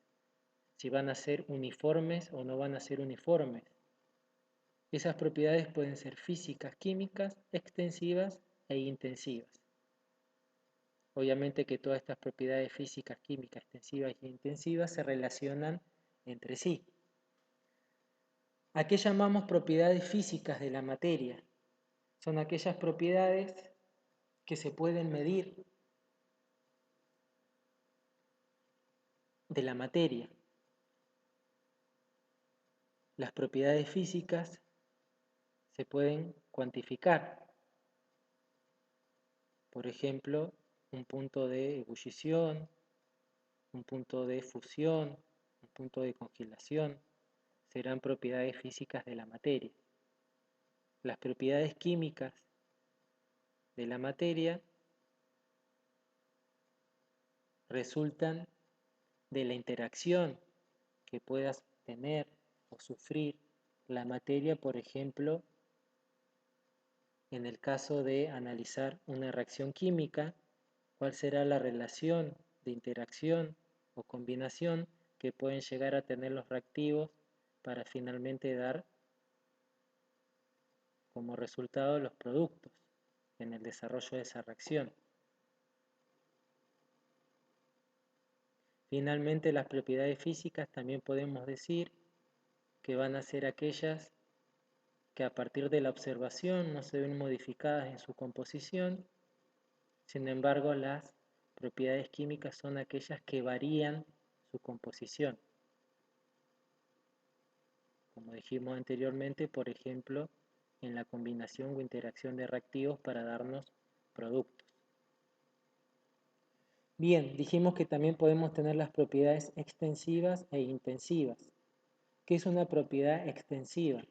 si van a ser uniformes o no van a ser uniformes. Esas propiedades pueden ser físicas, químicas, extensivas e intensivas. Obviamente que todas estas propiedades físicas, químicas, extensivas e intensivas se relacionan entre sí. ¿A qué llamamos propiedades físicas de la materia? Son aquellas propiedades que se pueden medir de la materia. Las propiedades físicas se pueden cuantificar. Por ejemplo, un punto de ebullición, un punto de fusión, un punto de congelación, serán propiedades físicas de la materia. Las propiedades químicas de la materia resultan de la interacción que puedas tener o sufrir la materia, por ejemplo, en el caso de analizar una reacción química, cuál será la relación de interacción o combinación que pueden llegar a tener los reactivos para finalmente dar como resultado los productos en el desarrollo de esa reacción. Finalmente, las propiedades físicas también podemos decir que van a ser aquellas que a partir de la observación no se ven modificadas en su composición. Sin embargo, las propiedades químicas son aquellas que varían su composición. Como dijimos anteriormente, por ejemplo, en la combinación o interacción de reactivos para darnos productos. Bien, dijimos que también podemos tener las propiedades extensivas e intensivas. ¿Qué es una propiedad extensiva?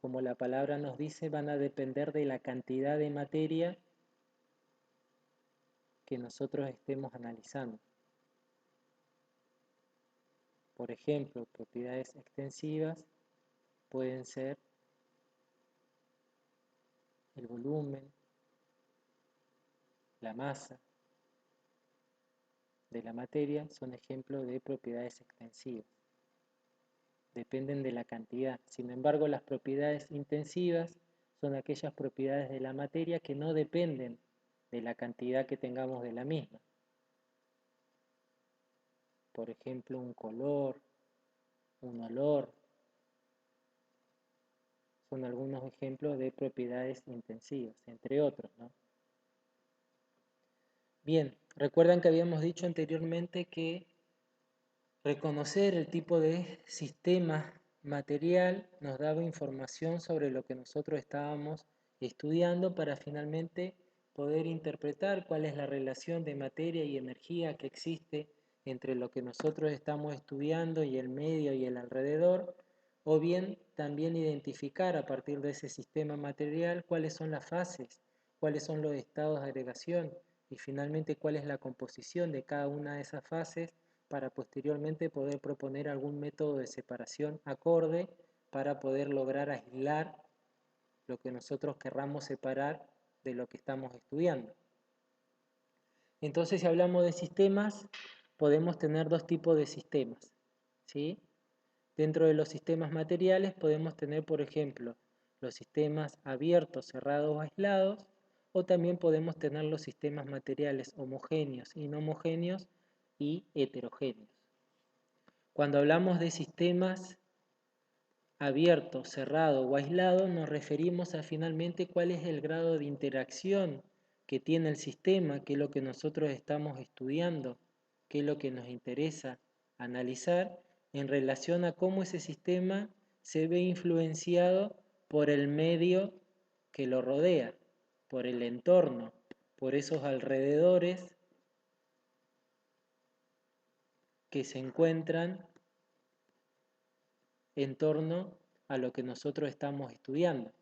Como la palabra nos dice, van a depender de la cantidad de materia que nosotros estemos analizando. Por ejemplo, propiedades extensivas pueden ser el volumen, la masa de la materia, son ejemplos de propiedades extensivas. Dependen de la cantidad. Sin embargo, las propiedades intensivas son aquellas propiedades de la materia que no dependen de la cantidad que tengamos de la misma. Por ejemplo, un color, un olor, son algunos ejemplos de propiedades intensivas, entre otros, ¿no? Bien, recuerdan que habíamos dicho anteriormente que reconocer el tipo de sistema material nos daba información sobre lo que nosotros estábamos estudiando para finalmente poder interpretar cuál es la relación de materia y energía que existe entre lo que nosotros estamos estudiando y el medio y el alrededor, o bien también identificar a partir de ese sistema material cuáles son las fases, cuáles son los estados de agregación y finalmente cuál es la composición de cada una de esas fases para posteriormente poder proponer algún método de separación acorde para poder lograr aislar lo que nosotros querramos separar de lo que estamos estudiando. Entonces, si hablamos de sistemas, podemos tener dos tipos de sistemas, ¿sí? Dentro de los sistemas materiales podemos tener, por ejemplo, los sistemas abiertos, cerrados o aislados, o también podemos tener los sistemas materiales homogéneos, inhomogéneos y heterogéneos. Cuando hablamos de sistemas abierto, cerrado o aislado, nos referimos a finalmente cuál es el grado de interacción que tiene el sistema, qué es lo que nosotros estamos estudiando, qué es lo que nos interesa analizar en relación a cómo ese sistema se ve influenciado por el medio que lo rodea, por el entorno, por esos alrededores que se encuentran en torno a lo que nosotros estamos estudiando.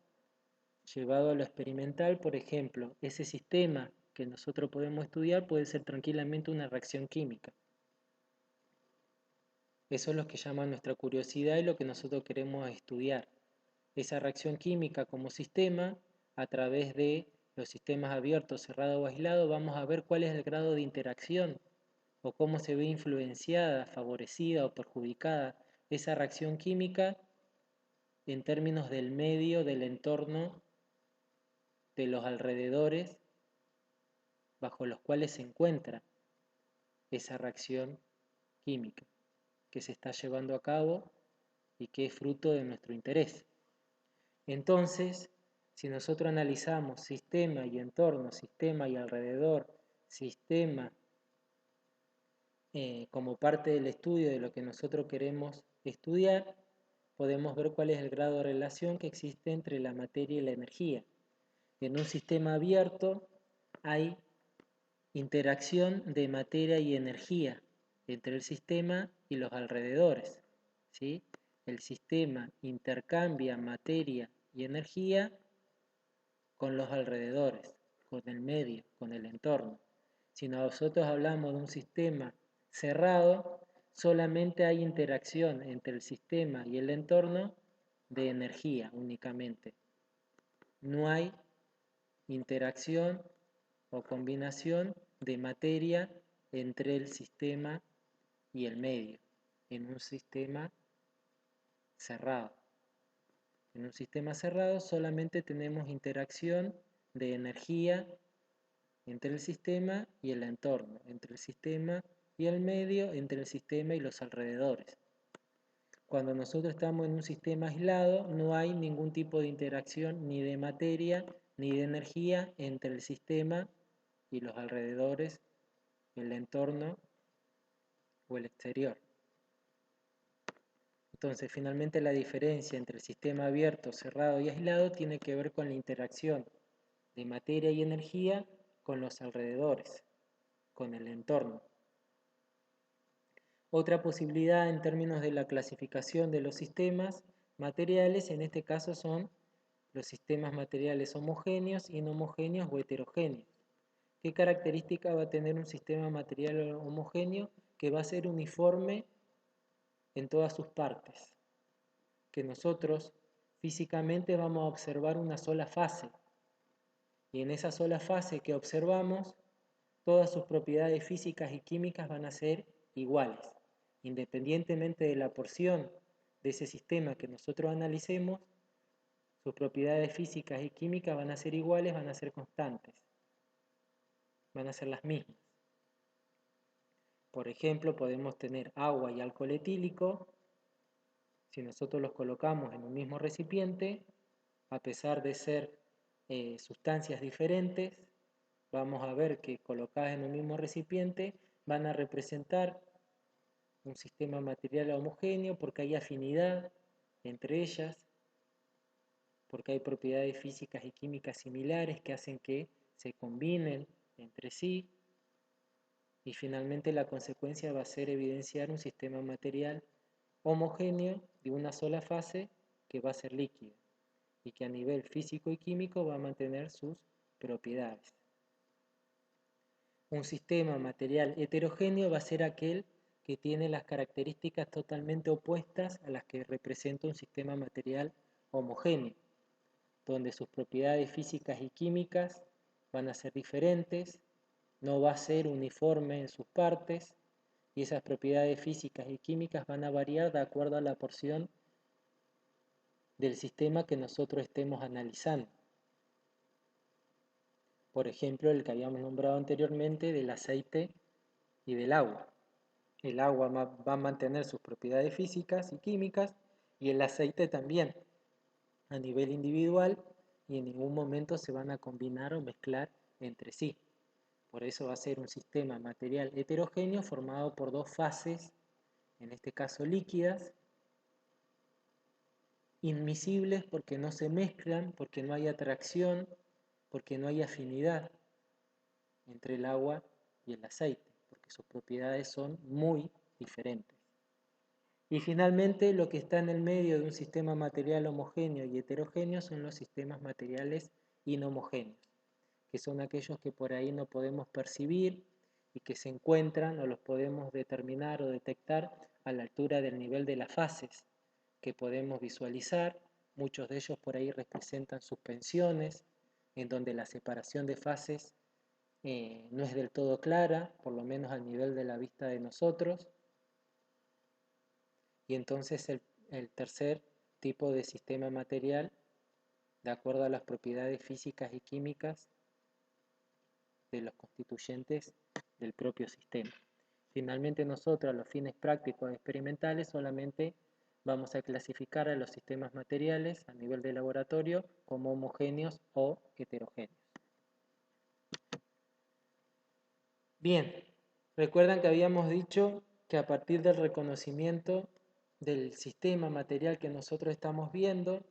Llevado a lo experimental, por ejemplo, ese sistema que nosotros podemos estudiar puede ser tranquilamente una reacción química. Eso es lo que llama nuestra curiosidad y lo que nosotros queremos estudiar. Esa reacción química como sistema, a través de los sistemas abiertos, cerrados o aislados, vamos a ver cuál es el grado de interacción o cómo se ve influenciada, favorecida o perjudicada esa reacción química en términos del medio, del entorno, de los alrededores bajo los cuales se encuentra esa reacción química que se está llevando a cabo y que es fruto de nuestro interés. Entonces, si nosotros analizamos sistema y entorno, sistema y alrededor, sistema como parte del estudio de lo que nosotros queremos estudiar, podemos ver cuál es el grado de relación que existe entre la materia y la energía. En un sistema abierto hay interacción de materia y energía entre el sistema y los alrededores, ¿sí? El sistema intercambia materia y energía con los alrededores, con el medio, con el entorno. Si nosotros hablamos de un sistema cerrado, solamente hay interacción entre el sistema y el entorno de energía únicamente. No hay interacción o combinación de materia entre el sistema y el medio en un sistema cerrado. En un sistema cerrado solamente tenemos interacción de energía entre el sistema y el entorno, entre el sistema y el medio, entre el sistema y los alrededores. Cuando nosotros estamos en un sistema aislado, no hay ningún tipo de interacción ni de materia ni de energía entre el sistema y los alrededores, el entorno o el exterior. Entonces, finalmente la diferencia entre el sistema abierto, cerrado y aislado tiene que ver con la interacción de materia y energía con los alrededores, con el entorno. Otra posibilidad en términos de la clasificación de los sistemas materiales, en este caso son los sistemas materiales homogéneos, inhomogéneos o heterogéneos. ¿Qué característica va a tener un sistema material homogéneo? Que va a ser uniforme en todas sus partes, que nosotros físicamente vamos a observar una sola fase, y en esa sola fase que observamos, todas sus propiedades físicas y químicas van a ser iguales, independientemente de la porción de ese sistema que nosotros analicemos, sus propiedades físicas y químicas van a ser iguales, van a ser constantes, van a ser las mismas. Por ejemplo, podemos tener agua y alcohol etílico. Si nosotros los colocamos en un mismo recipiente, a pesar de ser sustancias diferentes, vamos a ver que colocadas en un mismo recipiente van a representar un sistema material homogéneo porque hay afinidad entre ellas, porque hay propiedades físicas y químicas similares que hacen que se combinen entre sí, y finalmente la consecuencia va a ser evidenciar un sistema material homogéneo de una sola fase que va a ser líquido y que a nivel físico y químico va a mantener sus propiedades. Un sistema material heterogéneo va a ser aquel que tiene las características totalmente opuestas a las que representa un sistema material homogéneo, donde sus propiedades físicas y químicas van a ser diferentes, no va a ser uniforme en sus partes, y esas propiedades físicas y químicas van a variar de acuerdo a la porción del sistema que nosotros estemos analizando. Por ejemplo, el que habíamos nombrado anteriormente del aceite y del agua. El agua va a mantener sus propiedades físicas y químicas, y el aceite también, a nivel individual, y en ningún momento se van a combinar o mezclar entre sí. Por eso va a ser un sistema material heterogéneo formado por dos fases, en este caso líquidas, inmiscibles porque no se mezclan, porque no hay atracción, porque no hay afinidad entre el agua y el aceite, porque sus propiedades son muy diferentes. Y finalmente, lo que está en el medio de un sistema material homogéneo y heterogéneo son los sistemas materiales inhomogéneos, que son aquellos que por ahí no podemos percibir y que se encuentran o los podemos determinar o detectar a la altura del nivel de las fases que podemos visualizar. Muchos de ellos por ahí representan suspensiones, en donde la separación de fases no es del todo clara, por lo menos al nivel de la vista de nosotros. Y entonces el tercer tipo de sistema material, de acuerdo a las propiedades físicas y químicas de los constituyentes del propio sistema. Finalmente nosotros a los fines prácticos experimentales solamente vamos a clasificar a los sistemas materiales a nivel de laboratorio como homogéneos o heterogéneos. Bien, recuerdan que habíamos dicho que a partir del reconocimiento del sistema material que nosotros estamos viendo,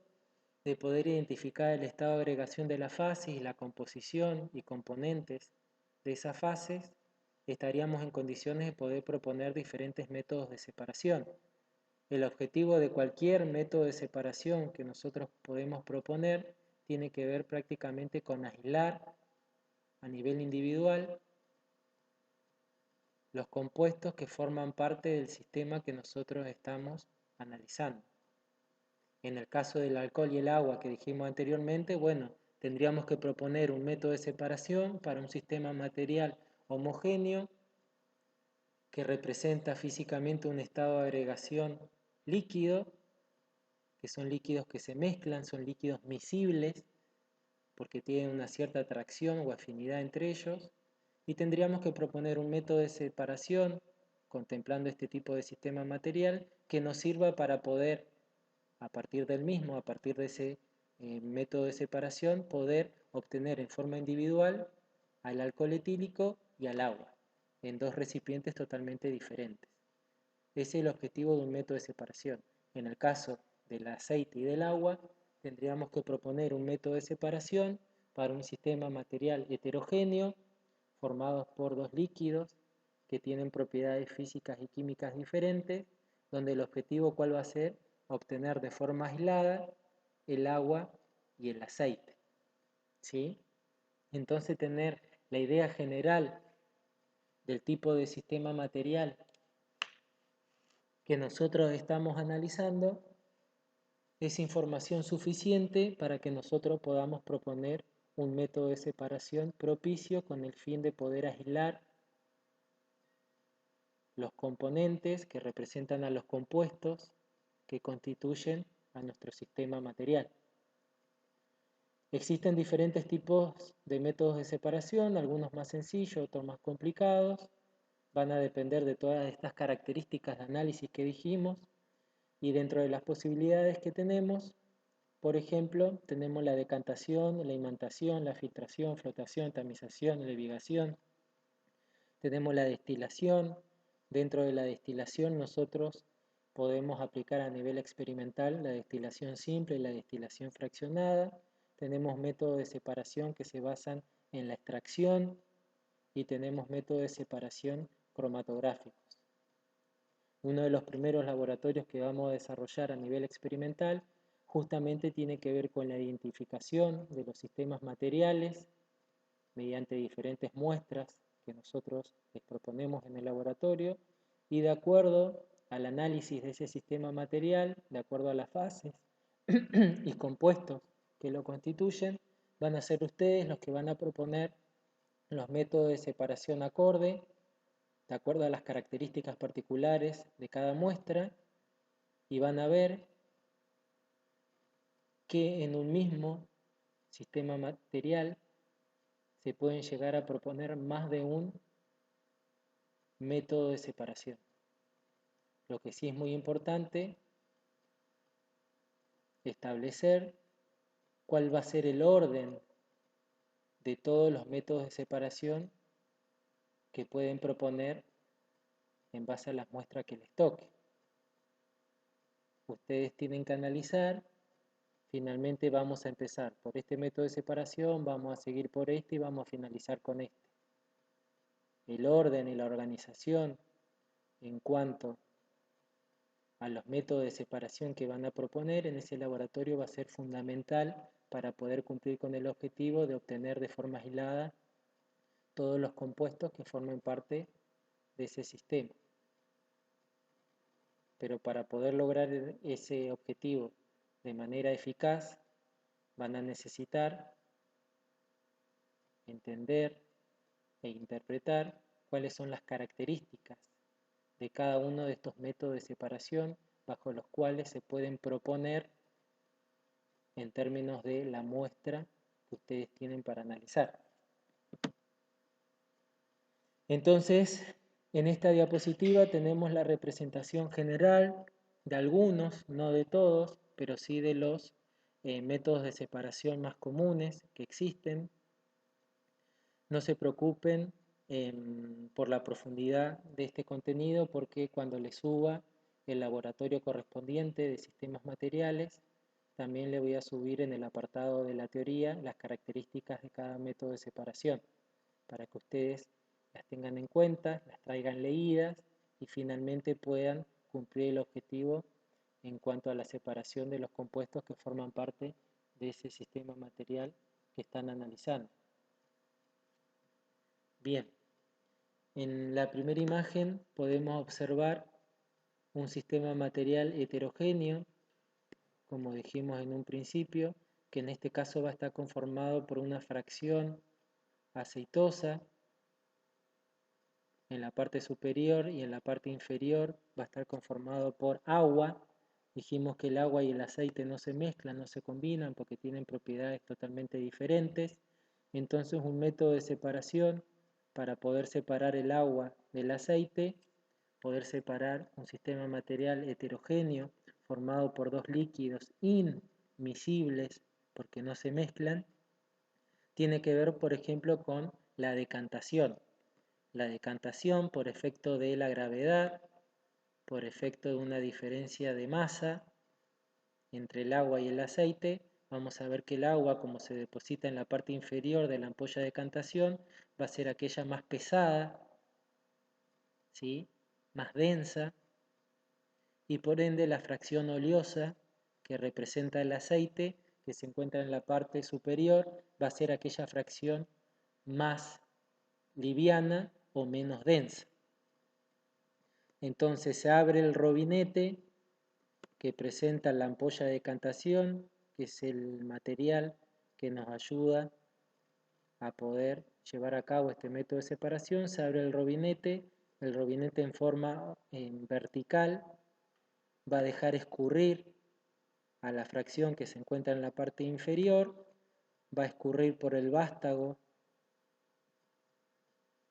de poder identificar el estado de agregación de la fase y la composición y componentes de esas fases, estaríamos en condiciones de poder proponer diferentes métodos de separación. El objetivo de cualquier método de separación que nosotros podemos proponer tiene que ver prácticamente con aislar a nivel individual los compuestos que forman parte del sistema que nosotros estamos analizando. En el caso del alcohol y el agua que dijimos anteriormente, bueno, tendríamos que proponer un método de separación para un sistema material homogéneo que representa físicamente un estado de agregación líquido, que son líquidos que se mezclan, son líquidos miscibles, porque tienen una cierta atracción o afinidad entre ellos, y tendríamos que proponer un método de separación, contemplando este tipo de sistema material, que nos sirva para poder, a partir del mismo, a partir de ese método de separación, poder obtener en forma individual al alcohol etílico y al agua, en dos recipientes totalmente diferentes. Ese es el objetivo de un método de separación. En el caso del aceite y del agua, tendríamos que proponer un método de separación para un sistema material heterogéneo, formados por dos líquidos que tienen propiedades físicas y químicas diferentes, donde el objetivo ¿cuál va a ser? Obtener de forma aislada el agua y el aceite. ¿Sí? Entonces tener la idea general del tipo de sistema material que nosotros estamos analizando es información suficiente para que nosotros podamos proponer un método de separación propicio con el fin de poder aislar los componentes que representan a los compuestos que constituyen a nuestro sistema material. Existen diferentes tipos de métodos de separación, algunos más sencillos, otros más complicados. Van a depender de todas estas características de análisis que dijimos. Y dentro de las posibilidades que tenemos, por ejemplo, tenemos la decantación, la imantación, la filtración, flotación, tamización, levigación. Tenemos la destilación. Dentro de la destilación nosotros podemos aplicar a nivel experimental la destilación simple y la destilación fraccionada. Tenemos métodos de separación que se basan en la extracción y tenemos métodos de separación cromatográficos. Uno de los primeros laboratorios que vamos a desarrollar a nivel experimental justamente tiene que ver con la identificación de los sistemas materiales mediante diferentes muestras que nosotros les proponemos en el laboratorio y de acuerdo al análisis de ese sistema material, de acuerdo a las fases y compuestos que lo constituyen, van a ser ustedes los que van a proponer los métodos de separación acorde, de acuerdo a las características particulares de cada muestra, y van a ver que en un mismo sistema material se pueden llegar a proponer más de un método de separación. Lo que sí es muy importante establecer cuál va a ser el orden de todos los métodos de separación que pueden proponer en base a las muestras que les toque. Ustedes tienen que analizar, finalmente vamos a empezar por este método de separación, vamos a seguir por este y vamos a finalizar con este. El orden y la organización en cuanto a los métodos de separación que van a proponer en ese laboratorio va a ser fundamental para poder cumplir con el objetivo de obtener de forma aislada todos los compuestos que formen parte de ese sistema. Pero para poder lograr ese objetivo de manera eficaz, van a necesitar entender e interpretar cuáles son las características de cada uno de estos métodos de separación bajo los cuales se pueden proponer en términos de la muestra que ustedes tienen para analizar. Entonces, en esta diapositiva tenemos la representación general de algunos, no de todos, pero sí de los métodos de separación más comunes que existen. No se preocupen por la profundidad de este contenido porque cuando les suba el laboratorio correspondiente de sistemas materiales, también le voy a subir en el apartado de la teoría las características de cada método de separación, para que ustedes las tengan en cuenta, las traigan leídas y finalmente puedan cumplir el objetivo en cuanto a la separación de los compuestos que forman parte de ese sistema material que están analizando. Bien, en la primera imagen podemos observar un sistema material heterogéneo, como dijimos en un principio, que en este caso va a estar conformado por una fracción aceitosa en la parte superior y en la parte inferior va a estar conformado por agua. Dijimos que el agua y el aceite no se mezclan, no se combinan porque tienen propiedades totalmente diferentes. Entonces un método de separación para poder separar el agua del aceite, poder separar un sistema material heterogéneo formado por dos líquidos inmiscibles porque no se mezclan, tiene que ver, por ejemplo, con la decantación. La decantación por efecto de la gravedad, por efecto de una diferencia de masa entre el agua y el aceite, vamos a ver que el agua, como se deposita en la parte inferior de la ampolla de decantación, va a ser aquella más pesada, ¿sí?, más densa, y por ende la fracción oleosa que representa el aceite, que se encuentra en la parte superior, va a ser aquella fracción más liviana o menos densa. Entonces se abre el robinete que presenta la ampolla de decantación, que es el material que nos ayuda a poder llevar a cabo este método de separación. Se abre el robinete en forma vertical va a dejar escurrir a la fracción que se encuentra en la parte inferior, va a escurrir por el vástago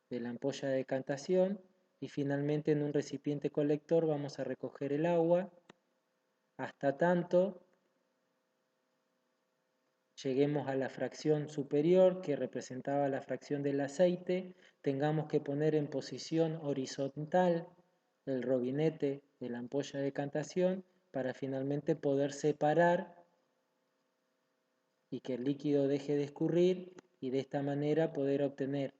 de la ampolla de decantación y finalmente en un recipiente colector vamos a recoger el agua hasta tanto lleguemos a la fracción superior que representaba la fracción del aceite, tengamos que poner en posición horizontal el robinete de la ampolla de decantación para finalmente poder separar y que el líquido deje de escurrir y de esta manera poder obtener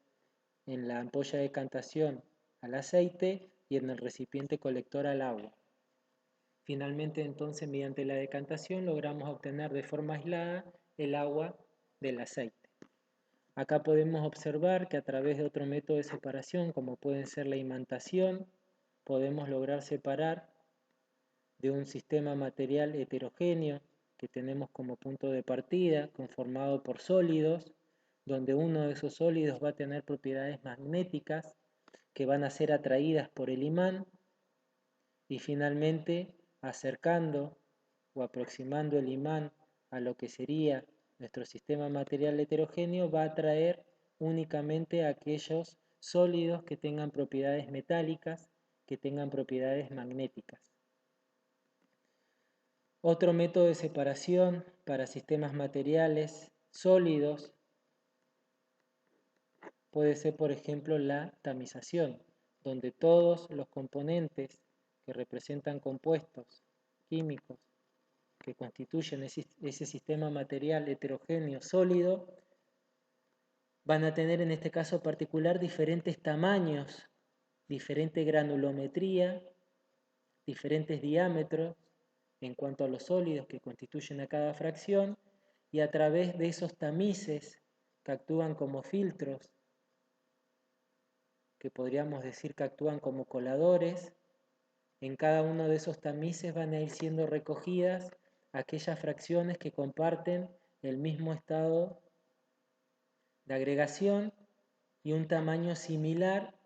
en la ampolla de decantación al aceite y en el recipiente colector al agua. Finalmente entonces mediante la decantación logramos obtener de forma aislada el agua del aceite. Acá podemos observar que a través de otro método de separación como puede ser la imantación podemos lograr separar de un sistema material heterogéneo que tenemos como punto de partida conformado por sólidos, donde uno de esos sólidos va a tener propiedades magnéticas que van a ser atraídas por el imán y finalmente acercando o aproximando el imán a lo que sería nuestro sistema material heterogéneo va a atraer únicamente a aquellos sólidos que tengan propiedades metálicas, que tengan propiedades magnéticas. Otro método de separación para sistemas materiales sólidos puede ser, por ejemplo, la tamización, donde todos los componentes que representan compuestos químicos que constituyen ese sistema material heterogéneo sólido van a tener en este caso particular diferentes tamaños, diferente granulometría, diferentes diámetros en cuanto a los sólidos que constituyen a cada fracción y a través de esos tamices que actúan como filtros, que podríamos decir que actúan como coladores, en cada uno de esos tamices van a ir siendo recogidas aquellas fracciones que comparten el mismo estado de agregación y un tamaño similar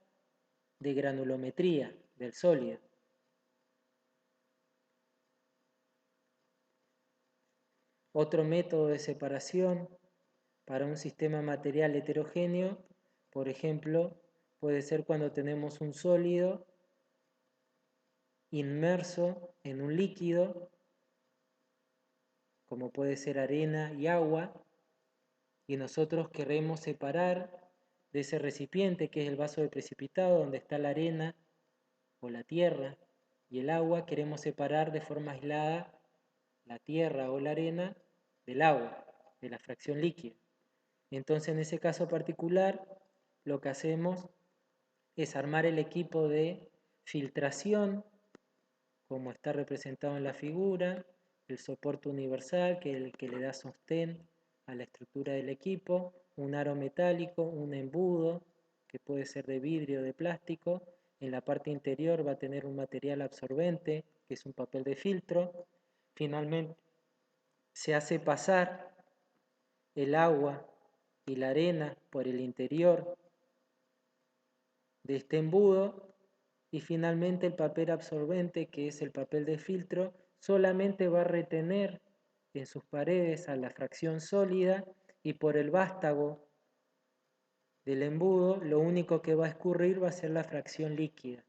de granulometría del sólido. Otro método de separación para un sistema material heterogéneo, por ejemplo, puede ser cuando tenemos un sólido inmerso en un líquido, como puede ser arena y agua, y nosotros queremos separar de ese recipiente que es el vaso de precipitado donde está la arena o la tierra y el agua, queremos separar de forma aislada la tierra o la arena del agua, de la fracción líquida. Entonces en ese caso particular lo que hacemos es armar el equipo de filtración, como está representado en la figura, el soporte universal, que es el que le da sostén a la estructura del equipo, un aro metálico, un embudo, que puede ser de vidrio o de plástico. En la parte interior va a tener un material absorbente, que es un papel de filtro. Finalmente, se hace pasar el agua y la arena por el interior de este embudo, y finalmente el papel absorbente, que es el papel de filtro, solamente va a retener en sus paredes a la fracción sólida, y por el vástago del embudo lo único que va a escurrir va a ser la fracción líquida.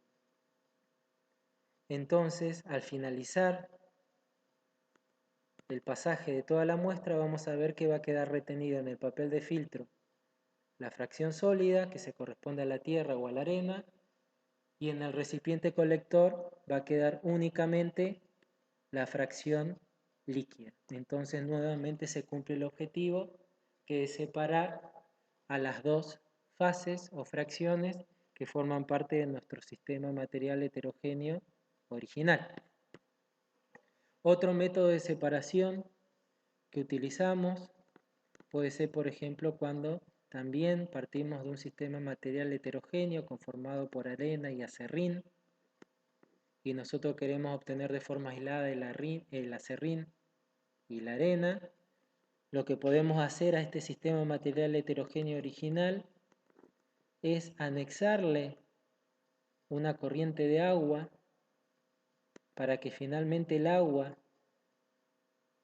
Entonces, al finalizar el pasaje de toda la muestra, vamos a ver que va a quedar retenido en el papel de filtro la fracción sólida, que se corresponde a la tierra o a la arena, y en el recipiente colector va a quedar únicamente la fracción líquida. Entonces nuevamente se cumple el objetivo, que es separar a las dos fases o fracciones que forman parte de nuestro sistema material heterogéneo original. Otro método de separación que utilizamos puede ser, por ejemplo, cuando también partimos de un sistema material heterogéneo conformado por arena y acerrín, y nosotros queremos obtener de forma aislada el acerrín y la arena. Lo que podemos hacer a este sistema material heterogéneo original es anexarle una corriente de agua para que finalmente el agua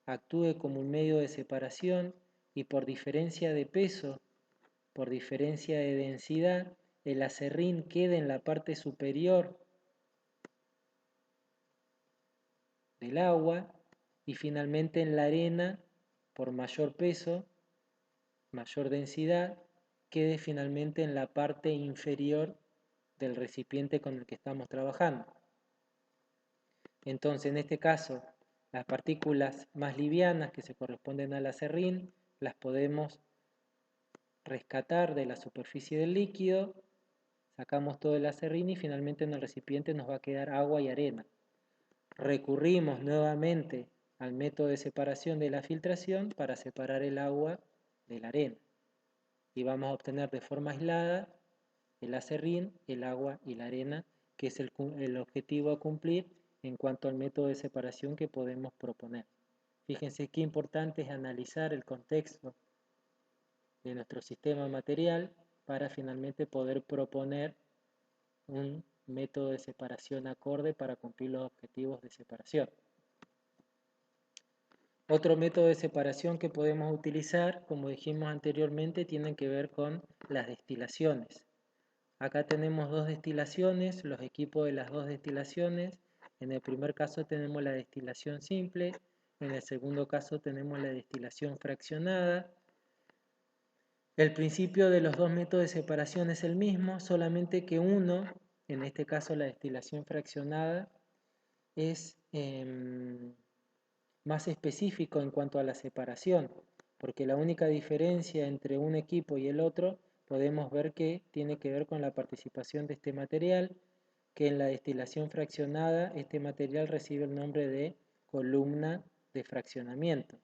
actúe como un medio de separación, y por diferencia de peso, por diferencia de densidad, el acerrín quede en la parte superior del agua, y finalmente en la arena, por mayor peso, mayor densidad, quede finalmente en la parte inferior del recipiente con el que estamos trabajando. Entonces, en este caso, las partículas más livianas que se corresponden al acerrín las podemos rescatar de la superficie del líquido, sacamos todo el acerrín y finalmente en el recipiente nos va a quedar agua y arena. Recurrimos nuevamente al método de separación de la filtración para separar el agua de la arena, y vamos a obtener de forma aislada el acerrín, el agua y la arena, que es el objetivo a cumplir en cuanto al método de separación que podemos proponer. Fíjense qué importante es analizar el contexto de nuestro sistema material para finalmente poder proponer un método de separación acorde para cumplir los objetivos de separación. Otro método de separación que podemos utilizar, como dijimos anteriormente, tiene que ver con las destilaciones. Acá tenemos dos destilaciones, los equipos de las dos destilaciones. En el primer caso tenemos la destilación simple, en el segundo caso tenemos la destilación fraccionada. El principio de los dos métodos de separación es el mismo, solamente que uno, en este caso la destilación fraccionada, es más específico en cuanto a la separación, porque la única diferencia entre un equipo y el otro podemos ver que tiene que ver con la participación de este material, que en la destilación fraccionada este material recibe el nombre de columna de fraccionamiento.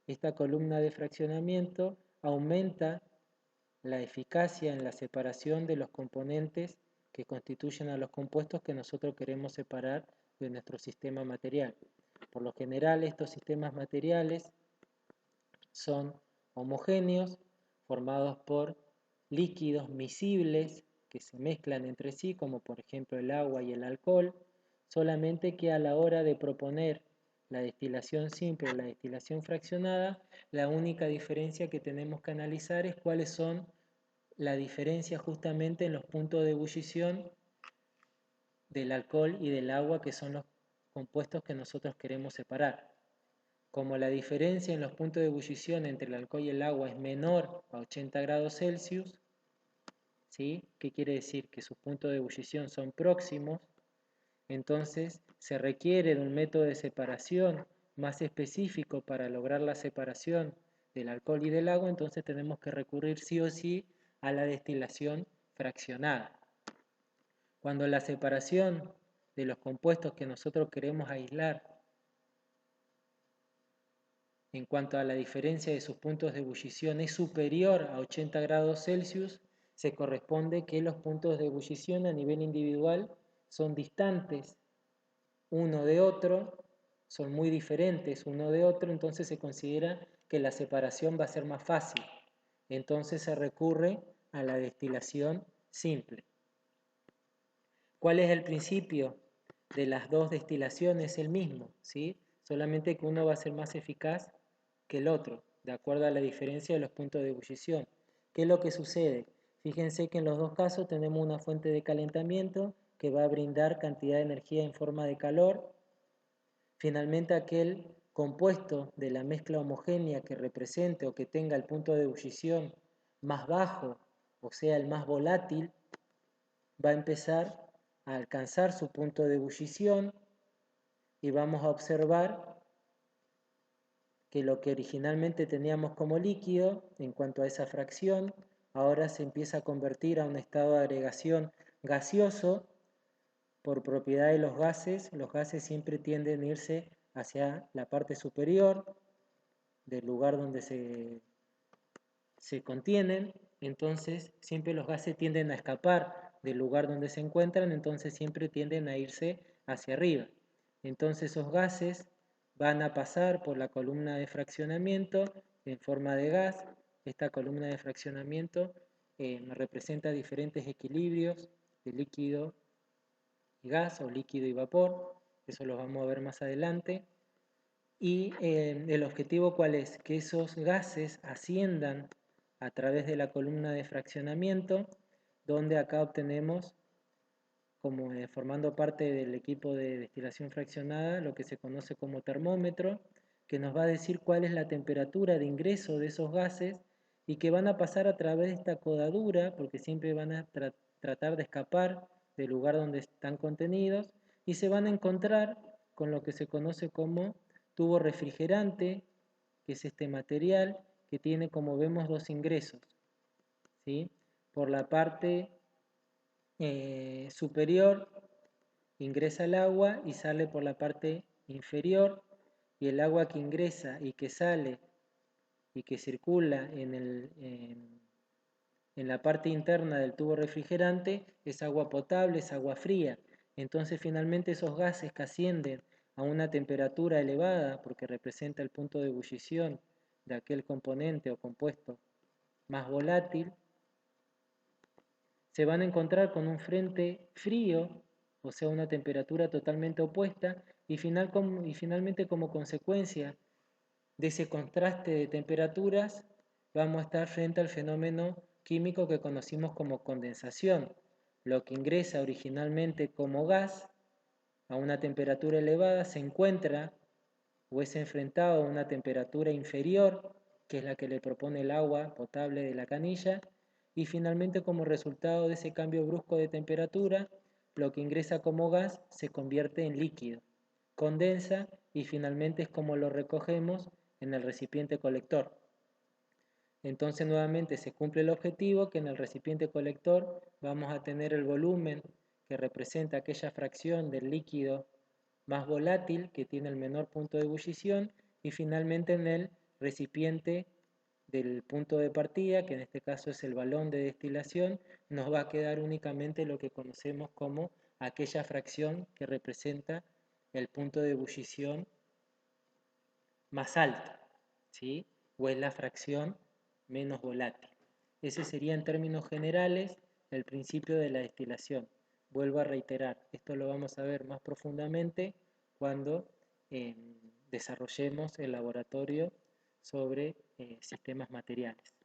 Esta columna de fraccionamiento aumenta la eficacia en la separación de los componentes que constituyen a los compuestos que nosotros queremos separar de nuestro sistema material. Por lo general, estos sistemas materiales son homogéneos, formados por líquidos miscibles que se mezclan entre sí, como por ejemplo el agua y el alcohol, solamente que a la hora de proponer la destilación simple o la destilación fraccionada, la única diferencia que tenemos que analizar es cuáles son la diferencia justamente en los puntos de ebullición del alcohol y del agua, que son los compuestos que nosotros queremos separar. Como la diferencia en los puntos de ebullición entre el alcohol y el agua es menor a 80 grados Celsius, ¿sí? ¿Qué quiere decir? Que sus puntos de ebullición son próximos. Entonces se requiere de un método de separación más específico para lograr la separación del alcohol y del agua. Entonces tenemos que recurrir sí o sí a la destilación fraccionada. Cuando la separación de los compuestos que nosotros queremos aislar en cuanto a la diferencia de sus puntos de ebullición es superior a 80 grados Celsius, se corresponde que los puntos de ebullición a nivel individual son distantes uno de otro, son muy diferentes uno de otro, entonces se considera que la separación va a ser más fácil. Entonces se recurre a la destilación simple. ¿Cuál es el principio de las dos destilaciones? El mismo, ¿sí? Solamente que uno va a ser más eficaz que el otro, de acuerdo a la diferencia de los puntos de ebullición. ¿Qué es lo que sucede? Fíjense que en los dos casos tenemos una fuente de calentamiento que va a brindar cantidad de energía en forma de calor. Finalmente, aquel compuesto de la mezcla homogénea que represente o que tenga el punto de ebullición más bajo, o sea, el más volátil, va a empezar a alcanzar su punto de ebullición y vamos a observar que lo que originalmente teníamos como líquido, en cuanto a esa fracción, ahora se empieza a convertir a un estado de agregación gaseoso. Por propiedad de los gases siempre tienden a irse hacia la parte superior del lugar donde se contienen, entonces siempre los gases tienden a escapar del lugar donde se encuentran, entonces siempre tienden a irse hacia arriba. Entonces esos gases van a pasar por la columna de fraccionamiento en forma de gas. Esta columna de fraccionamiento representa diferentes equilibrios de líquido y gas o líquido y vapor, eso lo vamos a ver más adelante. Y el objetivo ¿cuál es? Que esos gases asciendan a través de la columna de fraccionamiento, donde acá obtenemos, como formando parte del equipo de destilación fraccionada, lo que se conoce como termómetro, que nos va a decir cuál es la temperatura de ingreso de esos gases y que van a pasar a través de esta codadura, porque siempre van a tratar de escapar del lugar donde están contenidos, y se van a encontrar con lo que se conoce como tubo refrigerante, que es este material que tiene, como vemos, dos ingresos, ¿sí? Por la parte superior ingresa el agua y sale por la parte inferior, y el agua que ingresa y que sale y que circula en la parte interna del tubo refrigerante es agua potable, es agua fría. Entonces finalmente esos gases que ascienden a una temperatura elevada, porque representa el punto de ebullición de aquel componente o compuesto más volátil, se van a encontrar con un frente frío, o sea, una temperatura totalmente opuesta, y finalmente como consecuencia de ese contraste de temperaturas, vamos a estar frente al fenómeno químico que conocimos como condensación. Lo que ingresa originalmente como gas a una temperatura elevada se encuentra o es enfrentado a una temperatura inferior, que es la que le propone el agua potable de la canilla, y finalmente como resultado de ese cambio brusco de temperatura, lo que ingresa como gas se convierte en líquido, condensa y finalmente es como lo recogemos en el recipiente colector. Entonces nuevamente se cumple el objetivo que en el recipiente colector vamos a tener el volumen que representa aquella fracción del líquido más volátil que tiene el menor punto de ebullición, y finalmente en el recipiente del punto de partida, que en este caso es el balón de destilación, nos va a quedar únicamente lo que conocemos como aquella fracción que representa el punto de ebullición más alto, ¿sí? O es la fracción menos volátil. Ese sería en términos generales el principio de la destilación. Vuelvo a reiterar, esto lo vamos a ver más profundamente cuando desarrollemos el laboratorio sobre sistemas materiales.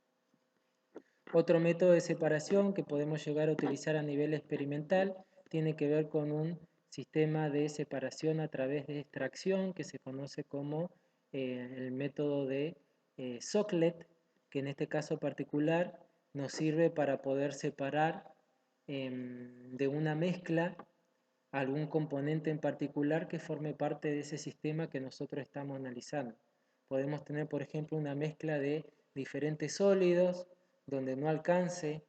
Otro método de separación que podemos llegar a utilizar a nivel experimental tiene que ver con un sistema de separación a través de extracción que se conoce como el método de Socklet, que en este caso particular nos sirve para poder separar de una mezcla algún componente en particular que forme parte de ese sistema que nosotros estamos analizando. Podemos tener, por ejemplo, una mezcla de diferentes sólidos, donde no alcance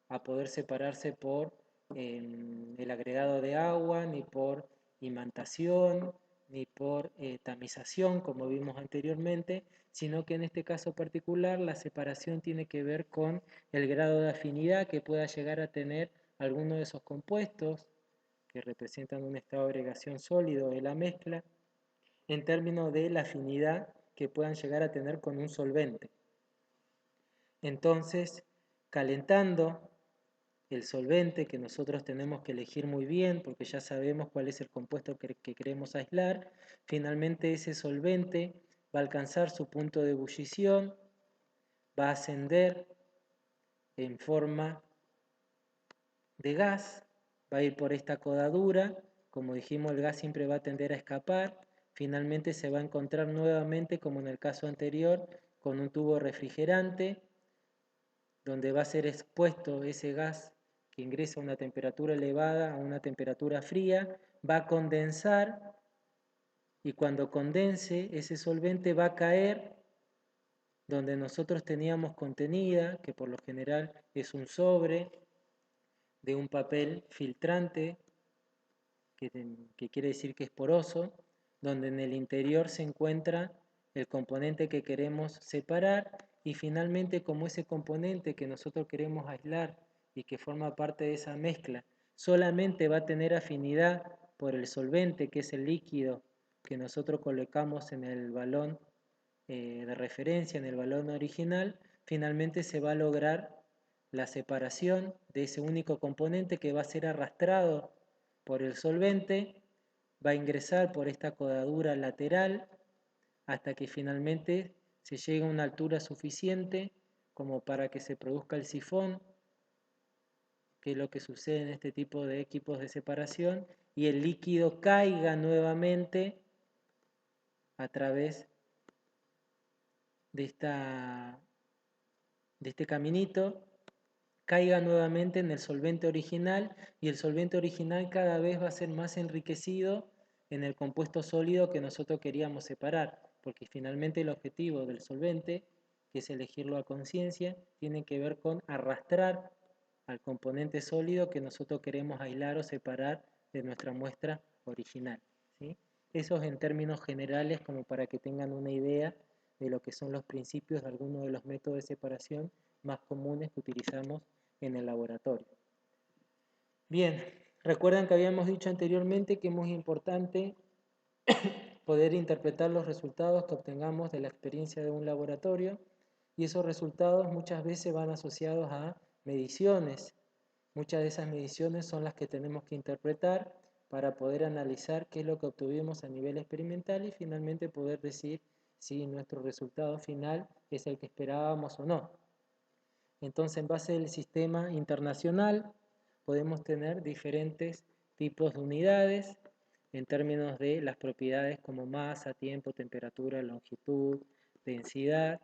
a poder separarse por el agregado de agua, ni por imantación, ni por tamización, como vimos anteriormente, sino que en este caso particular la separación tiene que ver con el grado de afinidad que pueda llegar a tener alguno de esos compuestos que representan un estado de agregación sólido de la mezcla, en términos de la afinidad que puedan llegar a tener con un solvente. Entonces, calentando el solvente, que nosotros tenemos que elegir muy bien porque ya sabemos cuál es el compuesto que queremos aislar, finalmente ese solvente va a alcanzar su punto de ebullición, va a ascender en forma de gas, va a ir por esta codadura, como dijimos el gas siempre va a tender a escapar, finalmente se va a encontrar nuevamente, como en el caso anterior, con un tubo refrigerante, donde va a ser expuesto ese gas que ingresa a una temperatura elevada a una temperatura fría, va a condensar y cuando condense ese solvente va a caer donde nosotros teníamos contenida, que por lo general es un sobre de un papel filtrante, que quiere decir que es poroso, donde en el interior se encuentra el componente que queremos separar y finalmente como ese componente que nosotros queremos aislar y que forma parte de esa mezcla solamente va a tener afinidad por el solvente, que es el líquido que nosotros colocamos en el balón de referencia, en el balón original, finalmente se va a lograr la separación de ese único componente que va a ser arrastrado por el solvente, va a ingresar por esta codadura lateral hasta que finalmente se llegue a una altura suficiente como para que se produzca el sifón, que es lo que sucede en este tipo de equipos de separación, y el líquido caiga nuevamente a través de, de este caminito, caiga nuevamente en el solvente original y el solvente original cada vez va a ser más enriquecido en el compuesto sólido que nosotros queríamos separar, porque finalmente el objetivo del solvente, que es elegirlo a conciencia, tiene que ver con arrastrar al componente sólido que nosotros queremos aislar o separar de nuestra muestra original, ¿sí? Eso es en términos generales como para que tengan una idea de lo que son los principios de algunos de los métodos de separación más comunes que utilizamos en el laboratorio. Bien, recuerdan que habíamos dicho anteriormente que es muy importante poder interpretar los resultados que obtengamos de la experiencia de un laboratorio y esos resultados muchas veces van asociados a mediciones. Muchas de esas mediciones son las que tenemos que interpretar para poder analizar qué es lo que obtuvimos a nivel experimental y finalmente poder decir si nuestro resultado final es el que esperábamos o no. Entonces, en base al sistema internacional, podemos tener diferentes tipos de unidades en términos de las propiedades como masa, tiempo, temperatura, longitud, densidad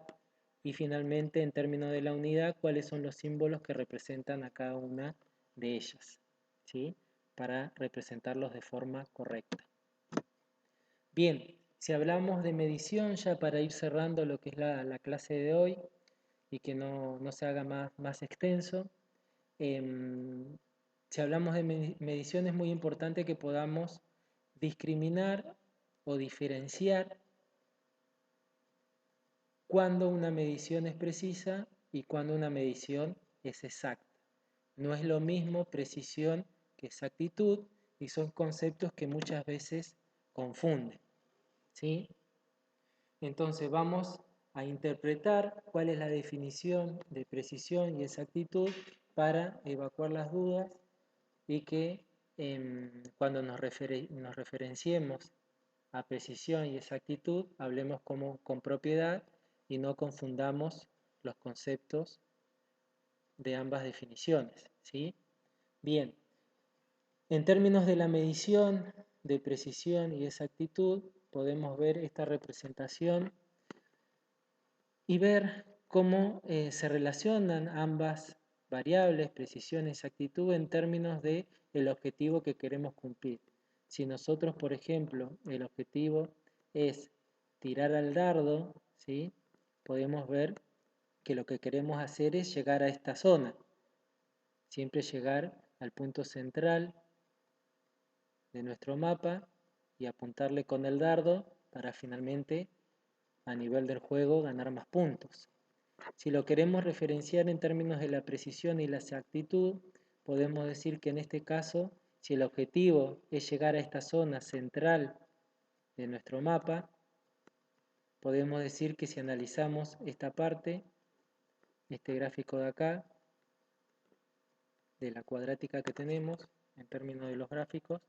y finalmente en términos de la unidad, cuáles son los símbolos que representan a cada una de ellas, ¿sí? Para representarlos de forma correcta. Bien, si hablamos de medición, ya para ir cerrando lo que es la clase de hoy, y que no se haga más extenso. Si hablamos de medición es muy importante que podamos discriminar o diferenciar cuándo una medición es precisa y cuándo una medición es exacta. No es lo mismo precisión que exactitud y son conceptos que muchas veces confunden, ¿sí? Entonces vamos a interpretar cuál es la definición de precisión y exactitud para evacuar las dudas y que cuando nos referenciemos a precisión y exactitud hablemos con propiedad y no confundamos los conceptos de ambas definiciones, ¿sí? Bien, en términos de la medición de precisión y exactitud podemos ver esta representación y ver cómo se relacionan ambas variables, precisión y exactitud, en términos de el objetivo que queremos cumplir. Si nosotros, por ejemplo, el objetivo es tirar al dardo, ¿sí? Podemos ver que lo que queremos hacer es llegar a esta zona, siempre llegar al punto central de nuestro mapa y apuntarle con el dardo para finalmente a nivel del juego ganar más puntos. Si lo queremos referenciar en términos de la precisión y la exactitud, podemos decir que en este caso, si el objetivo es llegar a esta zona central de nuestro mapa, podemos decir que si analizamos esta parte, este gráfico de acá, de la cuadrática que tenemos, en términos de los gráficos,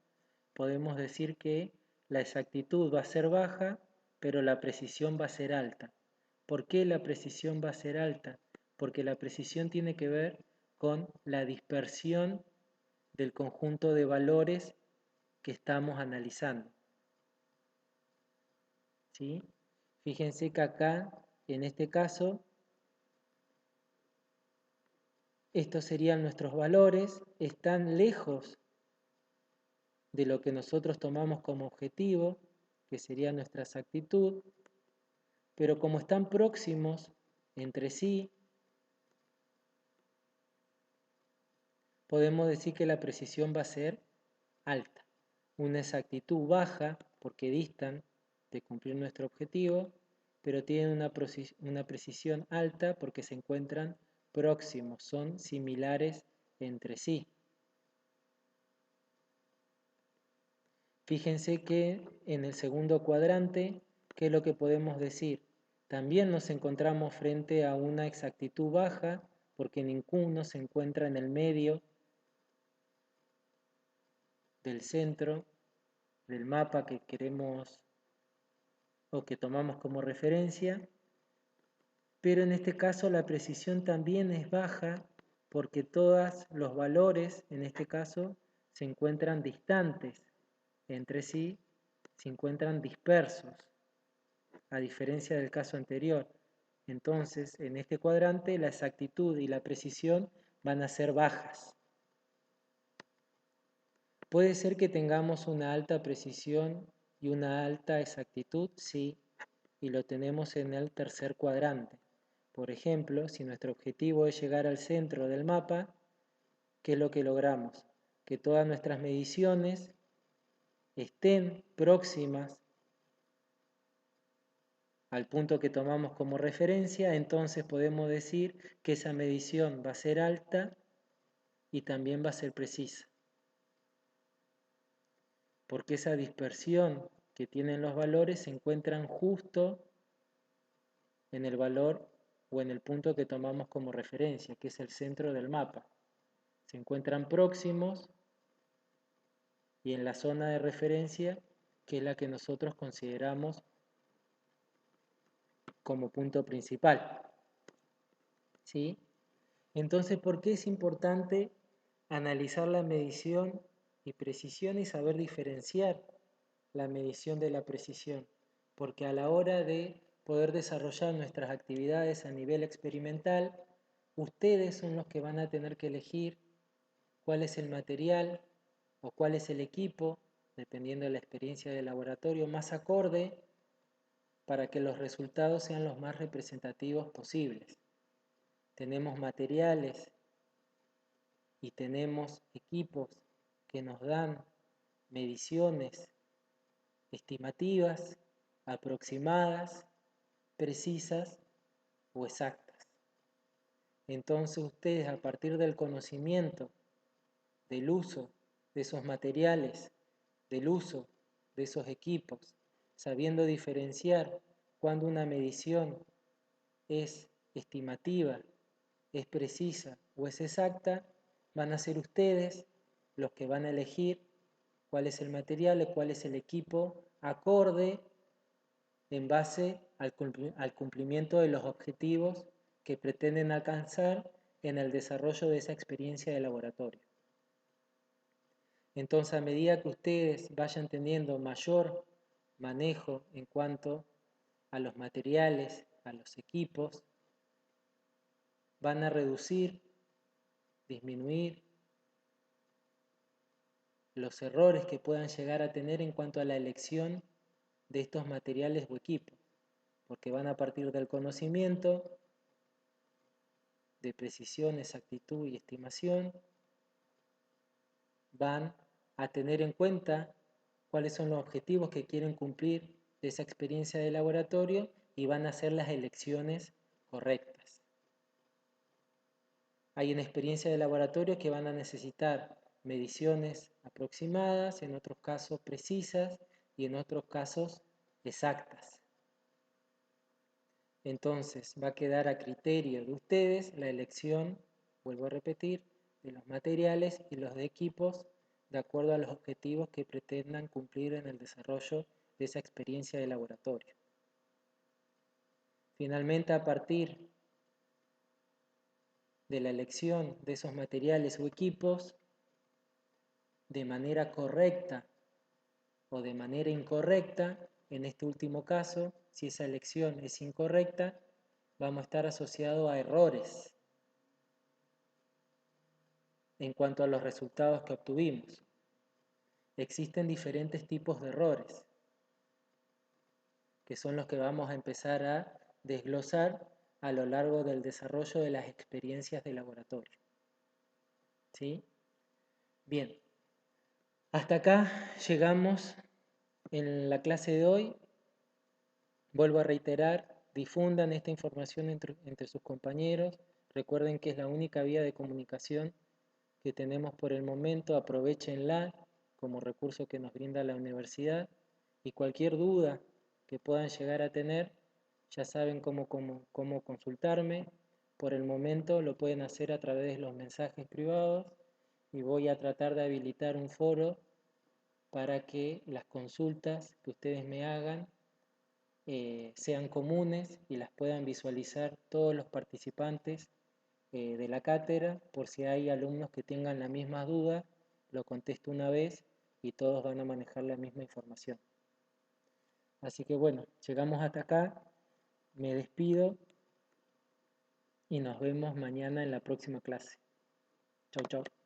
podemos decir que la exactitud va a ser baja, pero la precisión va a ser alta. ¿Por qué la precisión va a ser alta? Porque la precisión tiene que ver con la dispersión del conjunto de valores que estamos analizando. ¿Sí? Fíjense que acá, en este caso, estos serían nuestros valores, están lejos de lo que nosotros tomamos como objetivo, que sería nuestra exactitud, pero como están próximos entre sí, podemos decir que la precisión va a ser alta. Una exactitud baja porque distan de cumplir nuestro objetivo, pero tienen una precisión alta porque se encuentran próximos, son similares entre sí. Fíjense que en el segundo cuadrante, ¿qué es lo que podemos decir? También nos encontramos frente a una exactitud baja porque ninguno se encuentra en el medio del centro del mapa que queremos o que tomamos como referencia, pero en este caso la precisión también es baja porque todos los valores, en este caso, se encuentran distantes entre sí, se encuentran dispersos, a diferencia del caso anterior. Entonces, en este cuadrante, la exactitud y la precisión van a ser bajas. ¿Puede ser que tengamos una alta precisión y una alta exactitud? Sí, y lo tenemos en el tercer cuadrante. Por ejemplo, si nuestro objetivo es llegar al centro del mapa, ¿qué es lo que logramos? Que todas nuestras mediciones estén próximas al punto que tomamos como referencia, entonces podemos decir que esa medición va a ser alta y también va a ser precisa. Porque esa dispersión que tienen los valores se encuentran justo en el valor o en el punto que tomamos como referencia, que es el centro del mapa. Se encuentran próximos y en la zona de referencia, que es la que nosotros consideramos como punto principal. ¿Sí? Entonces, ¿por qué es importante analizar la medición y precisión y saber diferenciar la medición de la precisión? Porque a la hora de poder desarrollar nuestras actividades a nivel experimental, ustedes son los que van a tener que elegir cuál es el material o cuál es el equipo, dependiendo de la experiencia de laboratorio, más acorde para que los resultados sean los más representativos posibles. Tenemos materiales y tenemos equipos que nos dan mediciones estimativas, aproximadas, precisas o exactas. Entonces ustedes, a partir del conocimiento del uso de esos materiales, del uso de esos equipos, sabiendo diferenciar cuando una medición es estimativa, es precisa o es exacta, van a ser ustedes los que van a elegir cuál es el material y cuál es el equipo acorde en base al cumplimiento de los objetivos que pretenden alcanzar en el desarrollo de esa experiencia de laboratorio. Entonces, a medida que ustedes vayan teniendo mayor manejo en cuanto a los materiales, a los equipos, van a reducir, disminuir los errores que puedan llegar a tener en cuanto a la elección de estos materiales o equipos, porque van a partir del conocimiento de precisión, exactitud y estimación. Van a tener en cuenta cuáles son los objetivos que quieren cumplir de esa experiencia de laboratorio y van a hacer las elecciones correctas. Hay una experiencia de laboratorio que van a necesitar mediciones aproximadas, en otros casos precisas y en otros casos exactas. Entonces va a quedar a criterio de ustedes la elección, vuelvo a repetir, de los materiales y los de equipos de acuerdo a los objetivos que pretendan cumplir en el desarrollo de esa experiencia de laboratorio. Finalmente, a partir de la elección de esos materiales o equipos, de manera correcta o de manera incorrecta, en este último caso, si esa elección es incorrecta, vamos a estar asociados a errores en cuanto a los resultados que obtuvimos. Existen diferentes tipos de errores, que son los que vamos a empezar a desglosar a lo largo del desarrollo de las experiencias de laboratorio. ¿Sí? Bien, hasta acá llegamos en la clase de hoy. Vuelvo a reiterar, difundan esta información entre sus compañeros. Recuerden que es la única vía de comunicación que tenemos por el momento. Aprovechenla como recurso que nos brinda la universidad. Y cualquier duda que puedan llegar a tener, ya saben cómo consultarme. Por el momento lo pueden hacer a través de los mensajes privados y voy a tratar de habilitar un foro para que las consultas que ustedes me hagan sean comunes y las puedan visualizar todos los participantes de la cátedra. Por si hay alumnos que tengan la misma duda, lo contesto una vez y todos van a manejar la misma información. Así que bueno, llegamos hasta acá, me despido y nos vemos mañana en la próxima clase. Chau, chau.